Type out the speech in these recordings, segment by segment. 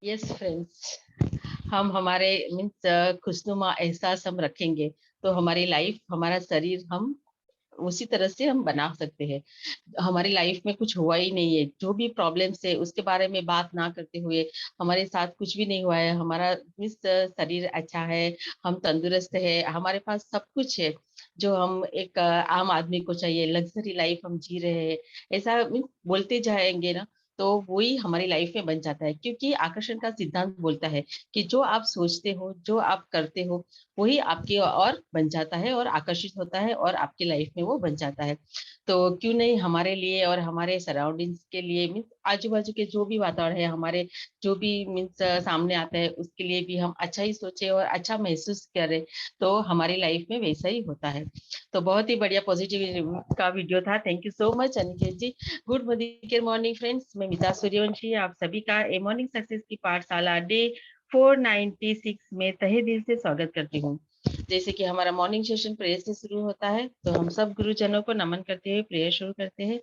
Yes friends, हम हमारे means खुशनुमा एहसास हम रखेंगे तो हमारी लाइफ, हमारा शरीर हम उसी तरह से हम बना सकते हैं। हमारी लाइफ में कुछ हुआ ही नहीं है, जो भी प्रॉब्लम्स है उसके बारे में बात ना करते हुए हमारे साथ कुछ भी नहीं हुआ है। हमारा मीन्स शरीर अच्छा है, हम तंदुरुस्त है, हमारे पास सब कुछ है जो हम एक आम आदमी को चाहिए। लग्जरी लाइफ हम जी रहे हैं, ऐसा मीन्स बोलते जाएंगे ना तो वही हमारी लाइफ में बन जाता है। क्योंकि आकर्षण का सिद्धांत बोलता है कि जो आप सोचते हो, जो आप करते हो, वही आपकी ओर बन जाता है और आकर्षित होता है और आपकी लाइफ में वो बन जाता है। तो क्यों नहीं हमारे लिए और हमारे सराउंडिंग्स के लिए, मीन्स आजू बाजू के जो भी वातावरण है, हमारे जो भी मीन्स सामने आता है, उसके लिए भी हम अच्छा ही सोचे और अच्छा महसूस करें तो हमारी लाइफ में वैसा ही होता है। तो बहुत ही बढ़िया पॉजिटिव का वीडियो था। Thank you so much Aniket ji. Good morning friends, मैं मिता सूर्यवंशी आप सभी का ए मॉर्निंग सक्सेस की पाठशाला डे 496 में तहे दिल से स्वागत करती हूँ। जैसे कि हमारा मॉर्निंग सेशन प्रेयर से शुरू होता है, तो हम सब गुरुजनों को नमन करते हुए प्रेयर शुरू करते हैं।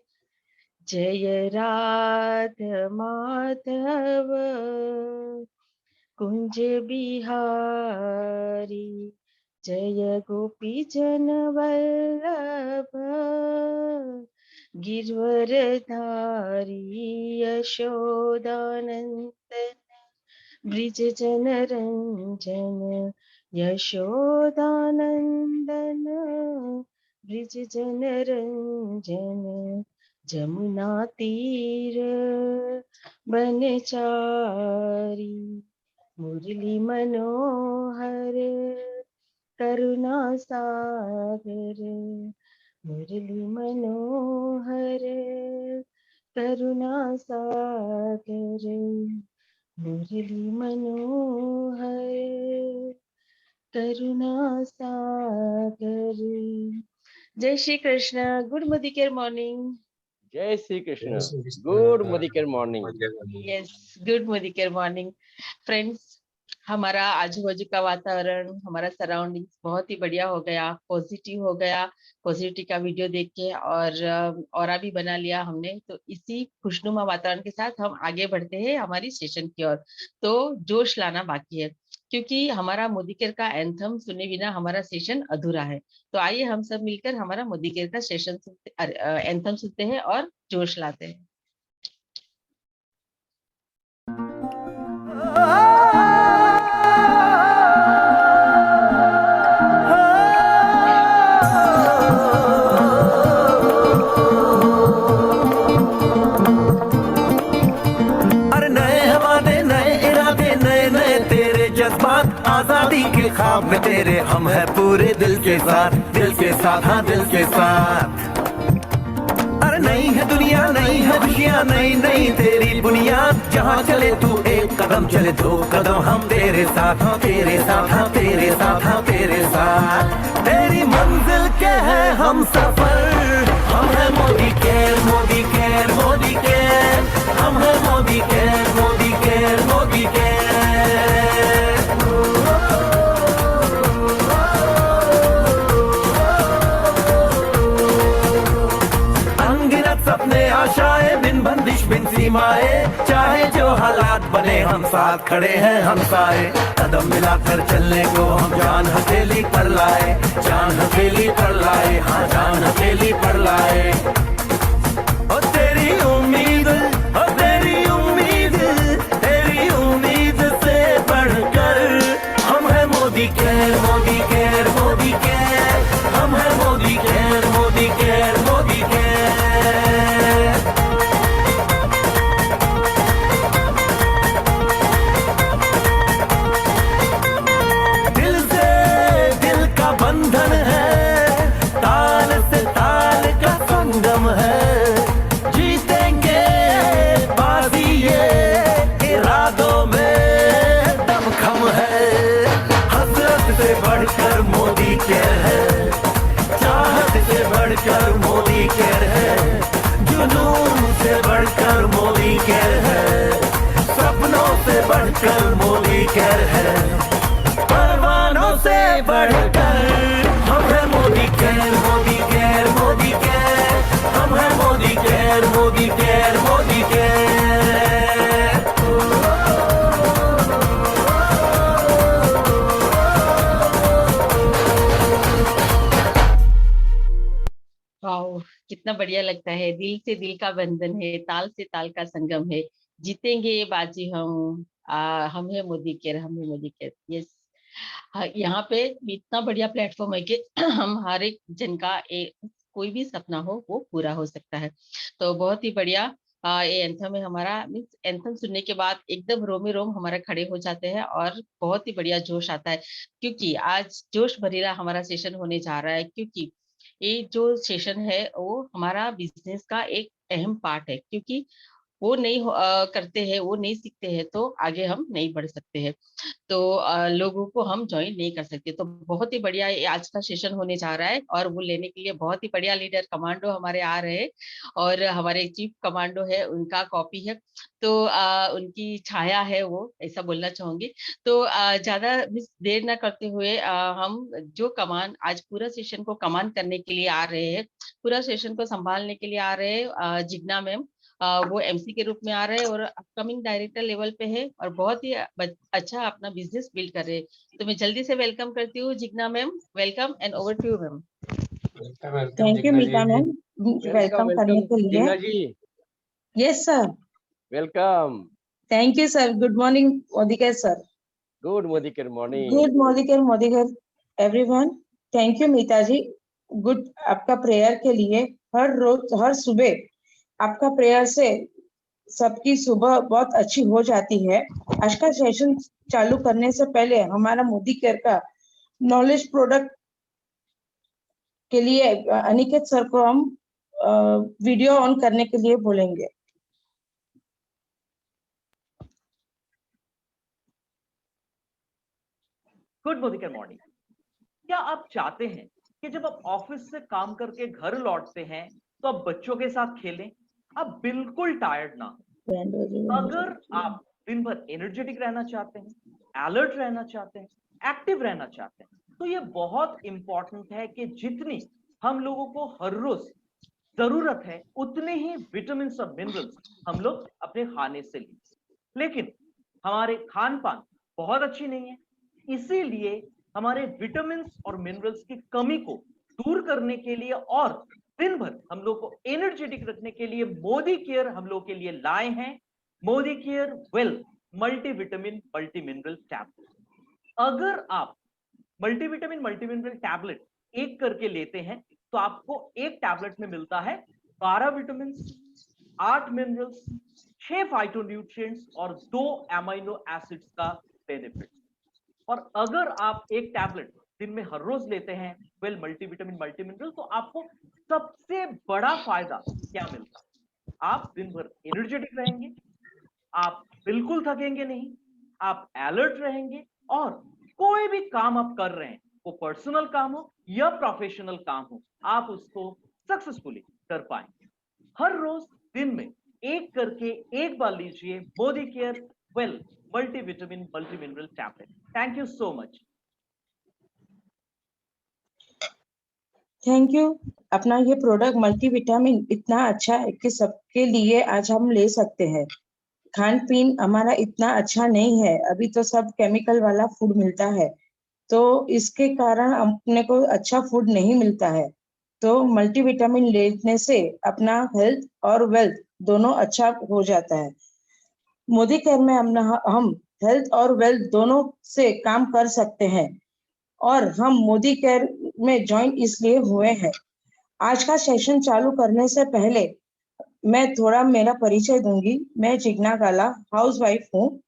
जय राधा माधव कुंज बिहारी, जय गोपी जन वल्लभ गिरवरधारी, यशोदानंदन ब्रिज जन रंजन, यशोदानंदन ब्रिज जन रंजन, जमुना तीर बनचारी, मुरली मनोहर करुणा सागर, मुरली मनोहर करुणा सागर, मुरली मनोहर करुणा सागर। जय Shri Krishna. Good morning morning. जय Shri Krishna. Good morning morning. Yes, good morning friends. हमारा आजू बाजू का वातावरण, हमारा सराउंडिंग्स बहुत ही बढ़िया हो गया, पॉजिटिव हो गया। पॉजिटिव का वीडियो देख के और ऑरा भी बना लिया हमने। तो इसी खुशनुमा वातावरण के साथ हम आगे बढ़ते हैं हमारी सेशन की ओर। तो जोश लाना बाकी है, क्योंकि हमारा मोदीकेयर का एंथम सुने बिना हमारा सेशन अधूरा है। तो आइए हम सब मिलकर हमारा मोदीकेयर का सेशन सुनते, एंथम सुनते हैं और जोश लाते हैं। आजादी के ख्वाब में तेरे हम है पूरे दिल के साथ, दिल के साथ, हाँ दिल के साथ। अरे नहीं है दुनिया, नहीं है खुशियाँ, नहीं नहीं तेरी बुनियाद। जहाँ चले तू एक कदम, चले दो कदम, हम तेरे साथ, हाँ तेरे साथ, हाँ तेरे साथ, हाँ तेरे साथ। तेरी मंजिल के है हम सफर, हम है Modi care, Modi care, Modi care, हम है Modi care, Modi care, Modi care. सपने आशाएं बिन बंदिश बिन सीमाएं, चाहे जो हालात बने हम साथ खड़े हैं हम साए। कदम मिलाकर चलने को हम जान हथेली पर लाए, जान हथेली पर लाए, हाँ जान हथेली पर लाए। ओ तेरी उम्मीद, ओ तेरी उम्मीद, तेरी उम्मीद से बढ़कर हम है Modi care, Modi care, Modi care, हम है Modi care, Modi care, Modi care. बंधन है, ताल से ताल का संगम है, जीतेंगे बाजी ये इरादों में दमखम है। हसरत से बढ़कर मोदी केयर है, चाहत से बढ़कर मोदी केयर है, जुनून से बढ़कर मोदी केयर है, सपनों से बढ़कर मोदी केयर है, परवानों से बढ़कर हम है Modi care, Modi care, Modi care, हम है Modi care, Modi care, Modi care. कितना बढ़िया लगता है। दिल से दिल का बंधन है, ताल से ताल का संगम है, जीतेंगे ये बाजी हम है मोदी केयर, हम है मोदी केयर। यस, यहाँ पे इतना बढ़िया प्लेटफॉर्म है कि हम हर एक जन का कोई भी सपना हो वो पूरा हो सकता है। तो बहुत ही बढ़िया ये एंथम है हमारा। मीन्स एंथम सुनने के बाद एकदम रोमे रोम हमारा खड़े हो जाते हैं और बहुत ही बढ़िया जोश आता है, क्योंकि आज जोश भरीला हमारा सेशन होने जा रहा है। क्योंकि ये जो सेशन है वो हमारा बिजनेस का एक अहम पार्ट है, क्योंकि वो नहीं करते हैं, वो नहीं सीखते हैं तो आगे हम नहीं बढ़ सकते हैं, तो लोगों को हम ज्वाइन नहीं कर सकते। तो बहुत ही बढ़िया ये आज का सेशन होने जा रहा है, और वो लेने के लिए बहुत ही बढ़िया लीडर कमांडो हमारे आ रहे हैं, और हमारे चीफ कमांडो है, उनका कॉपी है, तो उनकी छाया है, वो ऐसा बोलना चाहूंगी। तो ज्यादा देर ना करते हुए हम जो कमान आज पूरा सेशन को कमान करने के लिए आ रहे हैं, पूरा सेशन को संभालने के लिए आ रहे हैं, जिग्ना मैम, वो एमसी के रूप में आ रहे हैं और अपकमिंग डायरेक्टर लेवल पे है, और बहुत ही अच्छा अपना बिजनेस बिल्ड कर रहे हैं। तो मैं जल्दी से वेलकम करती हूँ Jigna ma'am. Welcome and over to you ma'am. Thank you Meeta ma'am, welcome करने वेलकम के लिए। Jigna ji, yes sir, welcome. Thank you sir. Good morning मोदीकर सर। गुड मोदीकर मॉर्निंग। गुड मोदीकर everyone. Thank you Meeta ji. Good, आपका prayer के लिए हर रोज हर सुबह आपका प्रेयर से सबकी सुबह बहुत अच्छी हो जाती है। आज का सेशन चालू करने से पहले हमारा मोदी केयर का नॉलेज प्रोडक्ट के लिए अनिकेत सर को हम वीडियो ऑन करने के लिए बोलेंगे। गुड मोदीकर मॉर्निंग। क्या आप चाहते हैं कि जब आप ऑफिस से काम करके घर लौटते हैं तो आप बच्चों के साथ खेलें, आप बिल्कुल टायर्ड ना हो? अगर आप दिन भर एनर्जेटिक रहना चाहते हैं, अलर्ट रहना चाहते हैं, एक्टिव रहना चाहते हैं, तो ये बहुत इंपॉर्टेंट है कि जितनी हम लोगों को हर रोज जरूरत है उतने ही विटामिन और मिनरल्स हम लोग अपने खाने से लें। लेकिन हमारे खान पान बहुत अच्छी नहीं है, इसीलिए हमारे विटामिन और मिनरल्स की कमी को दूर करने के लिए और दिन भर हम लोग को एनर्जेटिक रखने के लिए मोदी केयर हम लोग के लिए लाए हैं Modi care well multivitamin multi mineral tablet. अगर आप मल्टीविटामिन मल्टी मिनरल टैबलेट एक करके लेते हैं तो आपको एक टैबलेट में मिलता है 12 विटामिन, 8 मिनरल्स, 6 फाइटोन्यूट्रिएंट्स और 2 एमिनो एसिड्स का बेनिफिट। और अगर आप एक टैबलेट दिन में हर रोज लेते हैं वेल मल्टीविटामिन मल्टी मिनरल, तो आपको सबसे बड़ा फायदा क्या मिलता है? आप दिन भर एनर्जेटिक रहेंगे, आप बिल्कुल थकेंगे नहीं, आप अलर्ट रहेंगे, और कोई भी काम आप कर रहे हैं, वो पर्सनल काम हो या प्रोफेशनल काम हो, आप उसको सक्सेसफुली कर पाएंगे। हर रोज दिन में एक करके एक बार लीजिए Modi care well multivitamin multi mineral tablet. Thank you so much. Thank you. अपना ये प्रोडक्ट मल्टीविटामिन इतना अच्छा है कि सबके लिए आज हम ले सकते हैं। खान पीन हमारा इतना अच्छा नहीं है, अभी तो सब केमिकल वाला फूड मिलता है, तो इसके कारण अपने को अच्छा फूड नहीं मिलता है। तो मल्टीविटामिन लेने से अपना हेल्थ और वेल्थ दोनों अच्छा हो जाता है। मोदी केयर में हम हेल्थ और वेल्थ दोनों से काम कर सकते हैं, और हम मोदी केयर में ज्वाइन इसलिए हुए हैं। आज का सेशन चालू करने से पहले मैं थोड़ा मेरा परिचय दूंगी। मैं जिग्ना गाला हाउसवाइफ हूँ।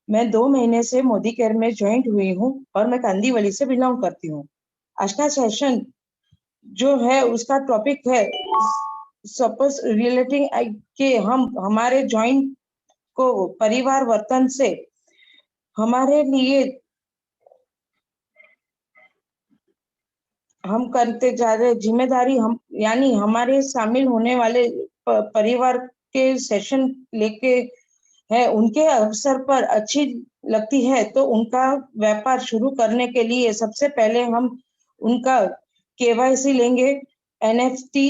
मैं 2 महीने से मोदी केयर में ज्वाइन हुई हूँ और मैं कांदीवली से बिलोंग करती हूँ। आज का सेशन जो है उसका टॉपिक है सपोज रिलेटिंग के हम हमारे ज्वाइंट को परिवार वर्तन से हमारे लिए हम करते जा रहे जिम्मेदारी, हम यानी हमारे शामिल होने वाले परिवार के सेशन लेके है, उनके अवसर पर अच्छी लगती है तो उनका व्यापार शुरू करने के लिए सबसे पहले हम उनका केवाईसी लेंगे, एनएफटी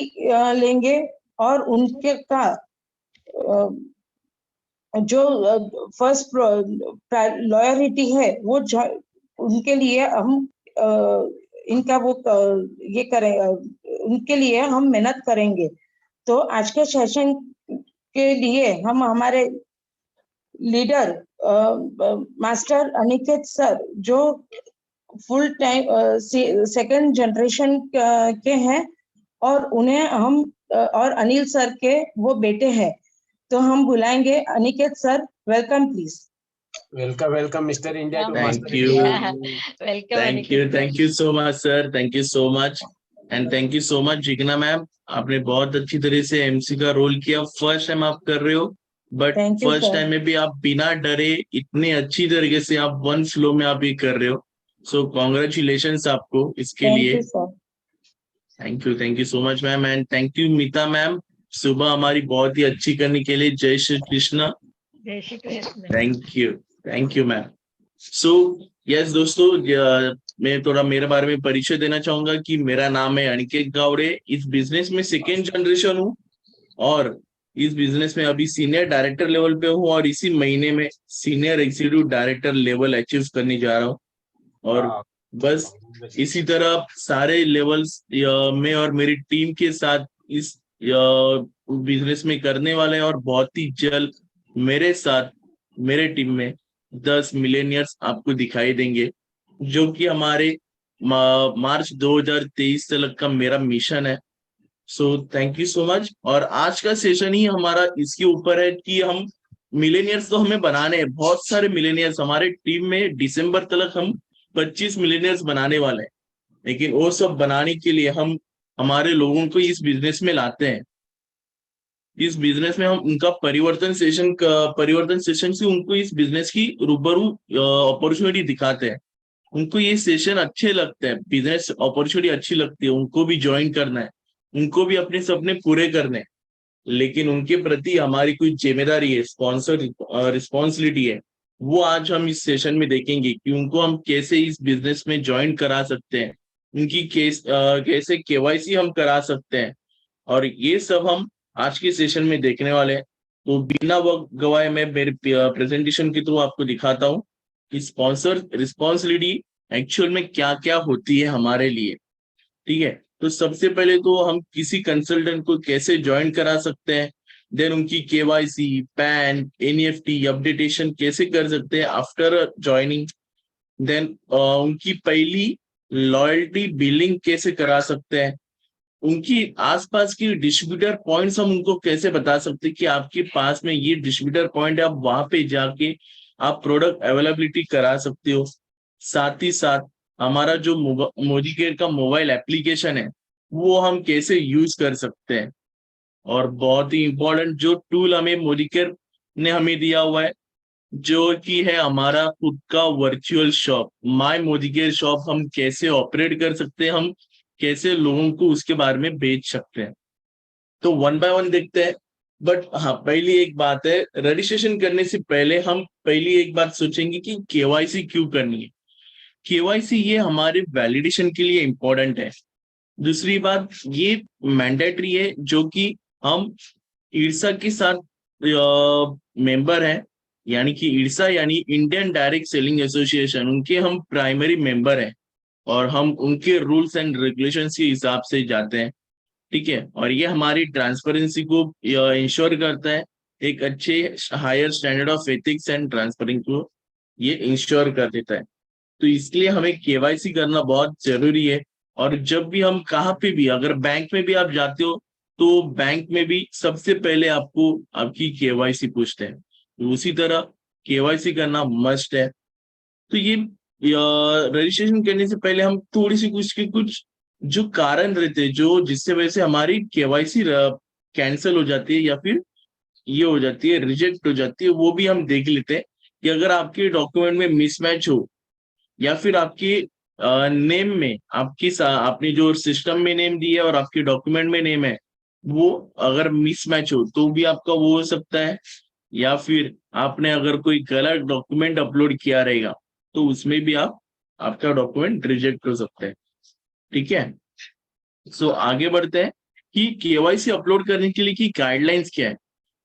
लेंगे, और उनके का जो फर्स्ट लॉयल्टी है वो उनके लिए हम इनका वो ये करें, उनके लिए हम मेहनत करेंगे। तो आज के सेशन के लिए हम हमारे लीडर मास्टर अनिकेत सर, जो फुल टाइम सेकंड जनरेशन के हैं, और उन्हें हम और अनिल सर के वो बेटे हैं, तो हम बुलाएंगे Aniket sir. Welcome please. Welcome, Mr. India to Thank Master you. India. Welcome. Thank you so much, sir. Thank you so much. And thank you so much, Jigna ma'am. आपने बहुत अच्छी तरह से एमसी का रोल किया. फर्स्ट टाइम आप कर रहे हो, but Thank you, first sir. Time में भी आप बिना डरे इतने अच्छी तरीके से आप वन फ्लो में आप ये कर रहे हो. सो कॉन्ग्रेचुलेशंस आपको इसके थैंक लिए. You sir. Thank you so much ma'am. And thank you Meeta ma'am, सुबह हमारी बहुत ही अच्छी करने के लिए. जय श्री कृष्ण. जय Shri Krishna. Thank you ma'am. So yes दोस्तों, मैं थोड़ा मेरे बारे में परिचय देना चाहूंगा कि मेरा नाम है अनिकेत गावड़े. इस बिजनेस में सेकेंड जनरेशन हूँ और इस बिजनेस में अभी सीनियर डायरेक्टर लेवल पे हूँ और इसी महीने में senior executive director level achieve करने जा रहा हूँ. और बस इसी तरह सारे लेवल्स में और मेरी टीम के साथ इस बिजनेस में करने वाले हैं. और बहुत ही जल्द मेरे साथ मेरे टीम में 10 मिलेनियर्स आपको दिखाई देंगे, जो कि हमारे मार्च 2023 तक का मेरा मिशन है. So thank you so much. और आज का सेशन ही हमारा इसके ऊपर है कि हम मिलेनियर्स तो हमें बनाने हैं, बहुत सारे मिलेनियर्स हमारे टीम में. दिसंबर तक हम 25 मिलेनियर्स बनाने वाले हैं, लेकिन वो सब बनाने के लिए हम हमारे लोगों को इस बिजनेस में लाते हैं. इस बिजनेस में हम उनका परिवर्तन सेशन से उनको इस बिजनेस की रूबरू अपॉर्चुनिटी दिखाते हैं. उनको ये सेशन अच्छे लगते हैं, बिजनेस अपॉर्चुनिटी अच्छी लगती है, उनको भी ज्वाइन करना है, उनको भी अपने सपने पूरे करने हैं. लेकिन उनके प्रति हमारी कोई जिम्मेदारी है, स्पॉन्सर रिस्पॉन्सिबिलिटी है. वो आज हम इस सेशन में देखेंगे कि उनको हम कैसे इस बिजनेस में ज्वाइन करा सकते हैं, उनकी कैसे केवाईसी हम करा सकते हैं. और ये सब हम आज के सेशन में देखने वाले हैं. तो बिना वक्त गवाए मैं मेरे प्रेजेंटेशन के थ्रू आपको दिखाता हूँ कि स्पॉन्सर रिस्पॉन्सिबिलिटी एक्चुअल में क्या क्या होती है हमारे लिए. ठीक है, तो सबसे पहले तो हम किसी कंसल्टेंट को कैसे ज्वाइन करा सकते हैं, देन उनकी केवाईसी, पैन, एनईएफटी अपडेटेशन कैसे कर सकते हैं आफ्टर ज्वाइनिंग, देन उनकी पहली लॉयल्टी बिलिंग कैसे करा सकते हैं, उनकी आसपास की डिस्ट्रीब्यूटर पॉइंट्स हम उनको कैसे बता सकते हैं कि आपके पास में ये डिस्ट्रीब्यूटर पॉइंट है, आप वहां पे जाके आप प्रोडक्ट अवेलेबिलिटी करा सकते हो. साथ ही साथ हमारा जो मोदी केयर का मोबाइल एप्लीकेशन है वो हम कैसे यूज कर सकते हैं. और बहुत ही इंपॉर्टेंट जो टूल हमें मोदी केयर ने हमें दिया हुआ है, जो कि है हमारा खुद का virtual shop, my Modi care shop, हम कैसे ऑपरेट कर सकते हैं, हम कैसे लोगों को उसके बारे में बेच सकते हैं. तो वन बाय वन देखते हैं. बट हाँ, पहली एक बात है, रजिस्ट्रेशन करने से पहले हम पहली एक बात सोचेंगे कि केवाईसी क्यों करनी है. केवाईसी ये हमारे वैलिडेशन के लिए इंपॉर्टेंट है. दूसरी बात, ये मैंडेटरी है, जो कि हम ईर्सा के साथ मेंबर हैं, यानी कि ईर्सा यानी इंडियन डायरेक्ट सेलिंग एसोसिएशन, उनके हम प्राइमरी मेंबर हैं और हम उनके रूल्स एंड रेगुलेशंस के हिसाब से जाते हैं. ठीक है, और ये हमारी ट्रांसपेरेंसी को इंश्योर करता है, एक अच्छे higher standard of ethics and transparency को ये इंश्योर कर देता है. तो इसलिए हमें केवाईसी करना बहुत जरूरी है. और जब भी हम कहाँ पे भी, अगर बैंक में भी आप जाते हो तो बैंक में भी सबसे पहले आपको आपकी केवाईसी पूछते हैं. तो उसी तरह केवाईसी करना मस्ट है. तो ये रजिस्ट्रेशन करने से पहले हम थोड़ी सी कुछ जो कारण रहते हैं, जो जिससे वजह से हमारी केवाईसी कैंसिल हो जाती है या फिर ये हो जाती है, रिजेक्ट हो जाती है, वो भी हम देख लेते हैं. कि अगर आपके डॉक्यूमेंट में मिसमैच हो या फिर आपके नेम में आपने जो सिस्टम में नेम दिया है और आपके डॉक्यूमेंट में नेम है वो अगर मिसमैच हो तो भी आपका वो हो सकता है. या फिर आपने अगर कोई गलत डॉक्यूमेंट अपलोड किया रहेगा तो उसमें भी आपका डॉक्यूमेंट रिजेक्ट हो सकता है. ठीक है, सो आगे बढ़ते हैं कि केवाईसी अपलोड करने के लिए की गाइडलाइंस क्या है.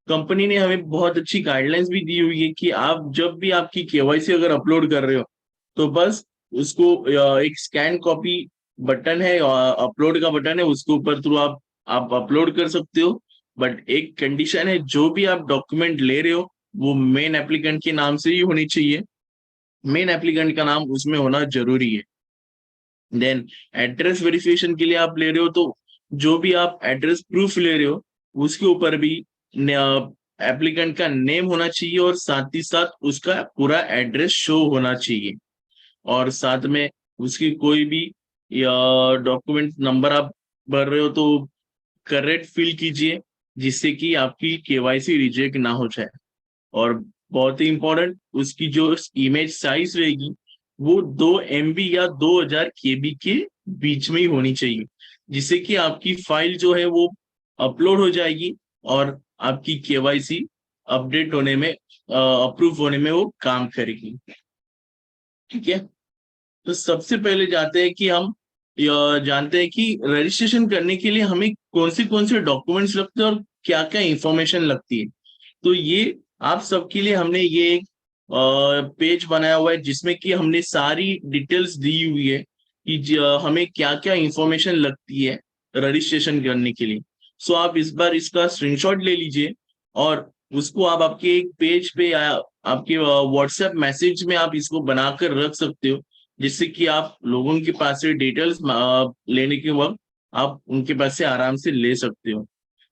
कंपनी ने हमें बहुत अच्छी गाइडलाइंस भी दी हुई है कि आप जब भी आपकी केवाईसी अगर अपलोड कर रहे हो तो बस उसको एक स्कैन कॉपी बटन है, अपलोड का बटन है, उसके ऊपर थ्रू आप अपलोड कर सकते हो. बट एक कंडीशन है, जो भी आप डॉक्यूमेंट ले रहे हो वो मेन एप्लीकेंट के नाम से ही होनी चाहिए, मेन एप्लीकेंट का नाम उसमें होना जरूरी है। देन एड्रेस वेरिफिकेशन के लिए आप ले रहे हो तो जो भी आप एड्रेस प्रूफ ले रहे हो उसके ऊपर भी एप्लीकेंट का नेम होना चाहिए और साथ ही साथ उसका पूरा एड्रेस शो होना चाहिए, और साथ में उसकी कोई भी डॉक्यूमेंट नंबर आप भर रहे हो तो करेक्ट फिल कीजिए, जिससे कि आपकी केवाईसी रिजेक्ट ना हो जाए। और बहुत ही इंपॉर्टेंट, उसकी जो इमेज साइज रहेगी वो 2 MB या 2000 KB के बीच में ही होनी चाहिए, जिससे कि आपकी फाइल जो है वो अपलोड हो जाएगी और आपकी केवाईसी अपडेट होने में, अप्रूव होने में वो काम करेगी। ठीक है, तो सबसे पहले जाते हैं कि हम जानते हैं कि रजिस्ट्रेशन करने के लिए हमें कौन से डॉक्यूमेंट्स लगते हैं और क्या क्या इंफॉर्मेशन लगती है। तो ये आप सबके लिए हमने ये एक पेज बनाया हुआ है जिसमें कि हमने सारी डिटेल्स दी हुई है कि हमें क्या क्या इंफॉर्मेशन लगती है रजिस्ट्रेशन करने के लिए। सो आप इस बार इसका स्क्रीनशॉट ले लीजिए और उसको आप आपके एक पेज पे या आपके व्हाट्सएप मैसेज में आप इसको बनाकर रख सकते हो, जिससे कि आप लोगों के पास से डिटेल्स लेने के वक्त आप उनके पास से आराम से ले सकते हो।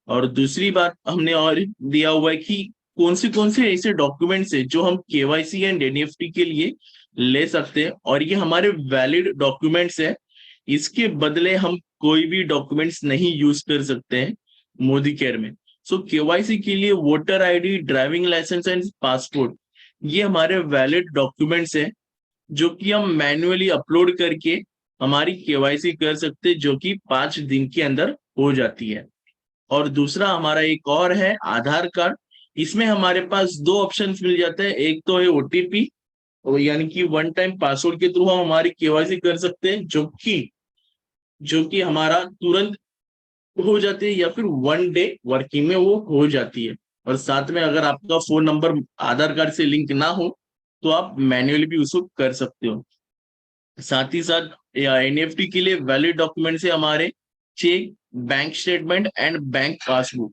और दूसरी बात हमने और दिया हुआ है कि कौन से ऐसे डॉक्यूमेंट्स है जो हम केवाईसी एंड एनईएफटी के लिए ले सकते हैं, और ये हमारे वैलिड डॉक्यूमेंट्स है। इसके बदले हम कोई भी डॉक्यूमेंट्स नहीं यूज कर सकते हैं मोदी केयर में। सो केवाईसी के लिए voter ID, driving licence and passport, ये हमारे वैलिड डॉक्यूमेंट्स है जो कि हम मैन्युअली अपलोड करके हमारी केवाईसी कर सकते हैं, जो कि 5 दिन के अंदर हो जाती है। और दूसरा हमारा एक और है आधार कार्ड। इसमें हमारे पास 2 ऑप्शंस मिल जाते हैं, एक तो है ओटीपी, यानी कि वन टाइम पासवर्ड के थ्रू हम हमारी केवाईसी कर सकते हैं, जो कि हमारा तुरंत हो जाती है, या फिर 1 डे वर्किंग में वो हो जाती है। और साथ में अगर आपका फोन नंबर आधार कार्ड से लिंक ना हो तो आप मैन्युअली भी उसको कर सकते हो। साथ ही साथ एनईएफटी के लिए वैलिड डॉक्यूमेंट है हमारे cheque, bank statement and bank passbook.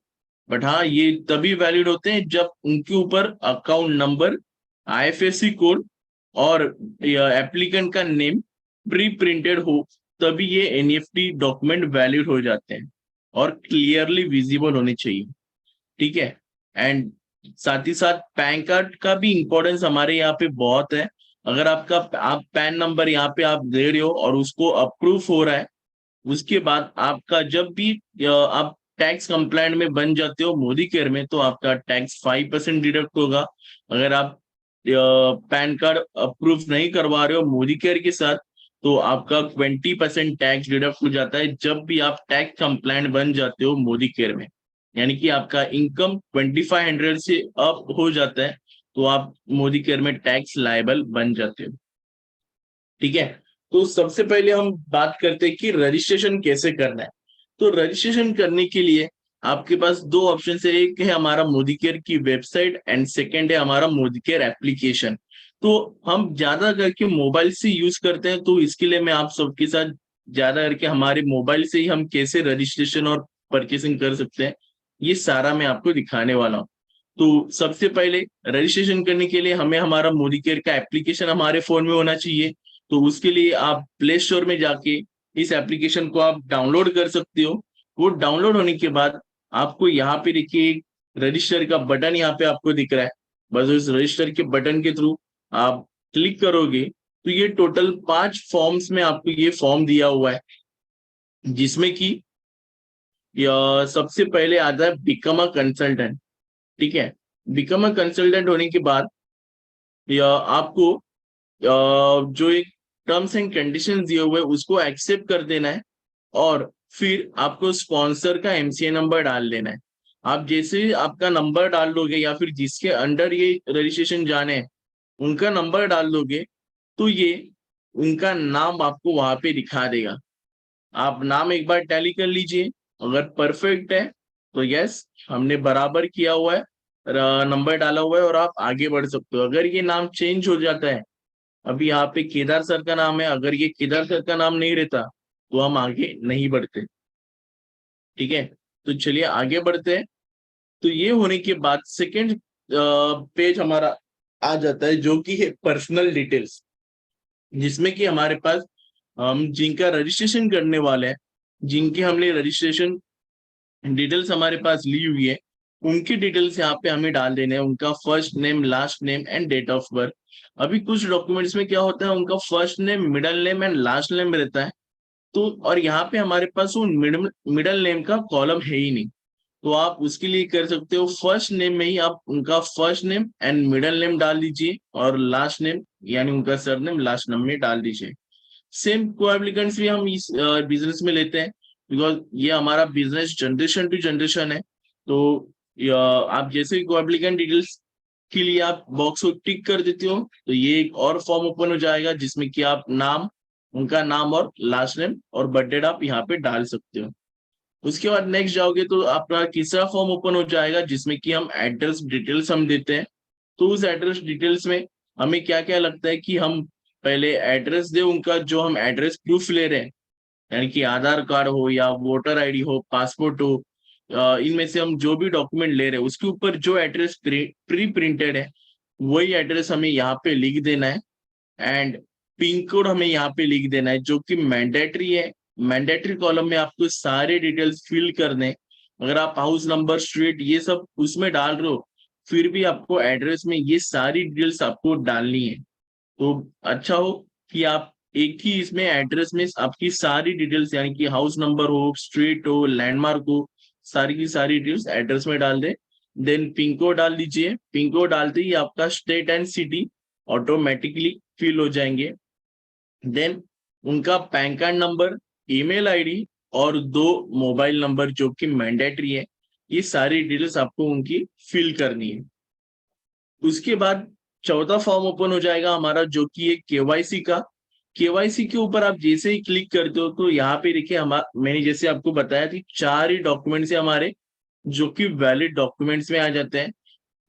But हाँ, ये तभी वैलिड होते हैं जब उनके ऊपर अकाउंट नंबर, आईएफएससी कोड और एप्लीकेंट का नेम प्री प्रिंटेड हो, तभी ये एनईएफटी डॉक्यूमेंट वैलिड हो जाते हैं और क्लियरली विजिबल होने चाहिए। ठीक है, एंड साथ ही साथ पैन कार्ड का भी इंपॉर्टेंस हमारे यहाँ पे बहुत है। अगर आप पैन नंबर यहाँ पे आप दे रहे हो और उसको अप्रूव हो रहा है, उसके बाद आपका जब भी आप टैक्स कंप्लायंट में बन जाते हो मोदी केयर में, तो आपका टैक्स 5% डिडक्ट होगा। अगर आप पैन कार्ड अप्रूव नहीं करवा रहे हो मोदी केयर के साथ, तो आपका 20% टैक्स डिडक्ट हो जाता है जब भी आप टैक्स कंप्लायंट बन जाते हो मोदी केयर में। यानी कि आपका इनकम 2500 से अप हो जाता है तो आप मोदी केयर में टैक्स लायबल बन जाते हो। ठीक है, तो सबसे पहले हम बात करते हैं कि रजिस्ट्रेशन कैसे करना है। तो रजिस्ट्रेशन करने के लिए आपके पास 2 ऑप्शन है, एक है हमारा मोदी केयर की वेबसाइट एंड सेकेंड है हमारा मोदी केयर एप्लीकेशन। तो हम ज्यादा करके मोबाइल से यूज करते हैं, तो इसके लिए मैं आप सबके साथ ज्यादा करके हमारे मोबाइल से ही हम कैसे रजिस्ट्रेशन और परचेसिंग कर सकते हैं, ये सारा मैं आपको दिखाने वाला हूँ। तो सबसे पहले रजिस्ट्रेशन करने के लिए हमें हमारा मोदी केयर का एप्लीकेशन हमारे फोन में होना चाहिए। तो उसके लिए आप प्ले स्टोर में जाके इस एप्लीकेशन को आप डाउनलोड कर सकते हो। वो डाउनलोड होने के बाद आपको यहाँ पे देखिए एक रजिस्टर का बटन यहाँ पे आपको दिख रहा है, बस उस रजिस्टर के बटन के थ्रू आप क्लिक करोगे तो ये टोटल 5 फॉर्म्स में आपको ये फॉर्म दिया हुआ है, जिसमें कि सबसे पहले आता है बिकम अ कंसल्टेंट। ठीक है, बिकम अ कंसल्टेंट होने के बाद आपको जो एक टर्म्स एंड कंडीशंस दिए हुए उसको एक्सेप्ट कर देना है, और फिर आपको स्पॉन्सर का एमसीए नंबर डाल देना है। आप जैसे ही आपका नंबर डाल दोगे या फिर जिसके अंडर ये रजिस्ट्रेशन जाने हैं उनका नंबर डाल दोगे, तो ये उनका नाम आपको वहां पे दिखा देगा। आप नाम एक बार टैली कर लीजिए, अगर परफेक्ट है तो यस हमने बराबर किया हुआ है, नंबर डाला हुआ है और आप आगे बढ़ सकते हो। अगर ये नाम चेंज हो जाता है, अभी यहाँ पे केदार सर का नाम है, अगर ये केदार सर का नाम नहीं रहता तो हम आगे नहीं बढ़ते। ठीक है, तो चलिए आगे बढ़ते हैं। तो ये होने के बाद सेकेंड पेज हमारा आ जाता है, जो कि है पर्सनल डिटेल्स, जिसमें कि हमारे पास हम जिनका रजिस्ट्रेशन करने वाले हैं, जिनकी हमने रजिस्ट्रेशन डिटेल्स हमारे पास ली हुई है, उनकी डिटेल्स यहाँ पे हमें डाल देने हैं, उनका first name, last name and date of birth. अभी कुछ डॉक्यूमेंट्स में क्या होता है, उनका first name, middle name and last name रहता है, तो और यहाँ पे हमारे पास वो मिडिल नेम का कॉलम है ही नहीं, तो आप उसके लिए कर सकते हो फर्स्ट नेम में ही आप उनका first name and middle name डाल दीजिए और लास्ट नेम यानी उनका सरनेम लास्ट नेम में डाल दीजिए। सेम को एप्लीकेंट्स भी हम इस बिजनेस में लेते हैं, बिकॉज ये हमारा बिजनेस जनरेशन टू जनरेशन है। तो आप जैसे ही को एप्लीकेंट डिटेल्स के लिए आप बॉक्स को टिक कर देते हो, तो ये एक और फॉर्म ओपन हो जाएगा, जिसमें कि आप नाम, उनका नाम और लास्ट नेम और बर्थ डेट आप यहाँ पे डाल सकते हो। उसके बाद नेक्स्ट जाओगे तो आपका तीसरा फॉर्म ओपन हो जाएगा, जिसमें कि हम एड्रेस डिटेल्स हम देते हैं। तो उस एड्रेस डिटेल्स में हमें क्या क्या लगता है कि हम पहले एड्रेस दे, उनका जो हम एड्रेस प्रूफ ले रहे हैं, यानी कि आधार कार्ड हो या वोटर आईडी हो, पासपोर्ट हो, इनमें से हम जो भी डॉक्यूमेंट ले रहे हैं उसके ऊपर जो एड्रेस प्री प्रिंटेड है वही एड्रेस हमें यहाँ पे लिख देना है। एंड पिन कोड हमें यहाँ पे लिख देना है, जो कि मैंडेटरी है। मैंडेटरी कॉलम में आपको सारे डिटेल्स फिल करने, अगर आप हाउस नंबर, स्ट्रीट ये सब उसमें डाल रहे हो, फिर भी आपको एड्रेस में ये सारी डिटेल्स आपको डालनी है। तो अच्छा हो कि आप एक ही इसमें एड्रेस में आपकी सारी डिटेल्स, यानी कि हाउस नंबर हो, स्ट्रीट हो, लैंडमार्क हो, सारी की सारी डिटेल्स एड्रेस में डाल दे। देन पिन कोड डाल दीजिए। पिन कोड डालते ही आपका state and city automatically fill हो जाएंगे। देन उनका PAN card number, email ID और 2 मोबाइल नंबर जो कि मैंडेटरी है, ये सारी डिटेल्स आपको उनकी फिल करनी है। उसके बाद चौथा फॉर्म ओपन हो जाएगा हमारा, जो कि है केवाईसी का। केवाईसी के ऊपर आप जैसे ही क्लिक करते हो तो यहाँ पे देखिए मैंने जैसे आपको बताया कि 4 ही डॉक्यूमेंट्स है हमारे, जो कि वैलिड डॉक्यूमेंट्स में आ जाते हैं।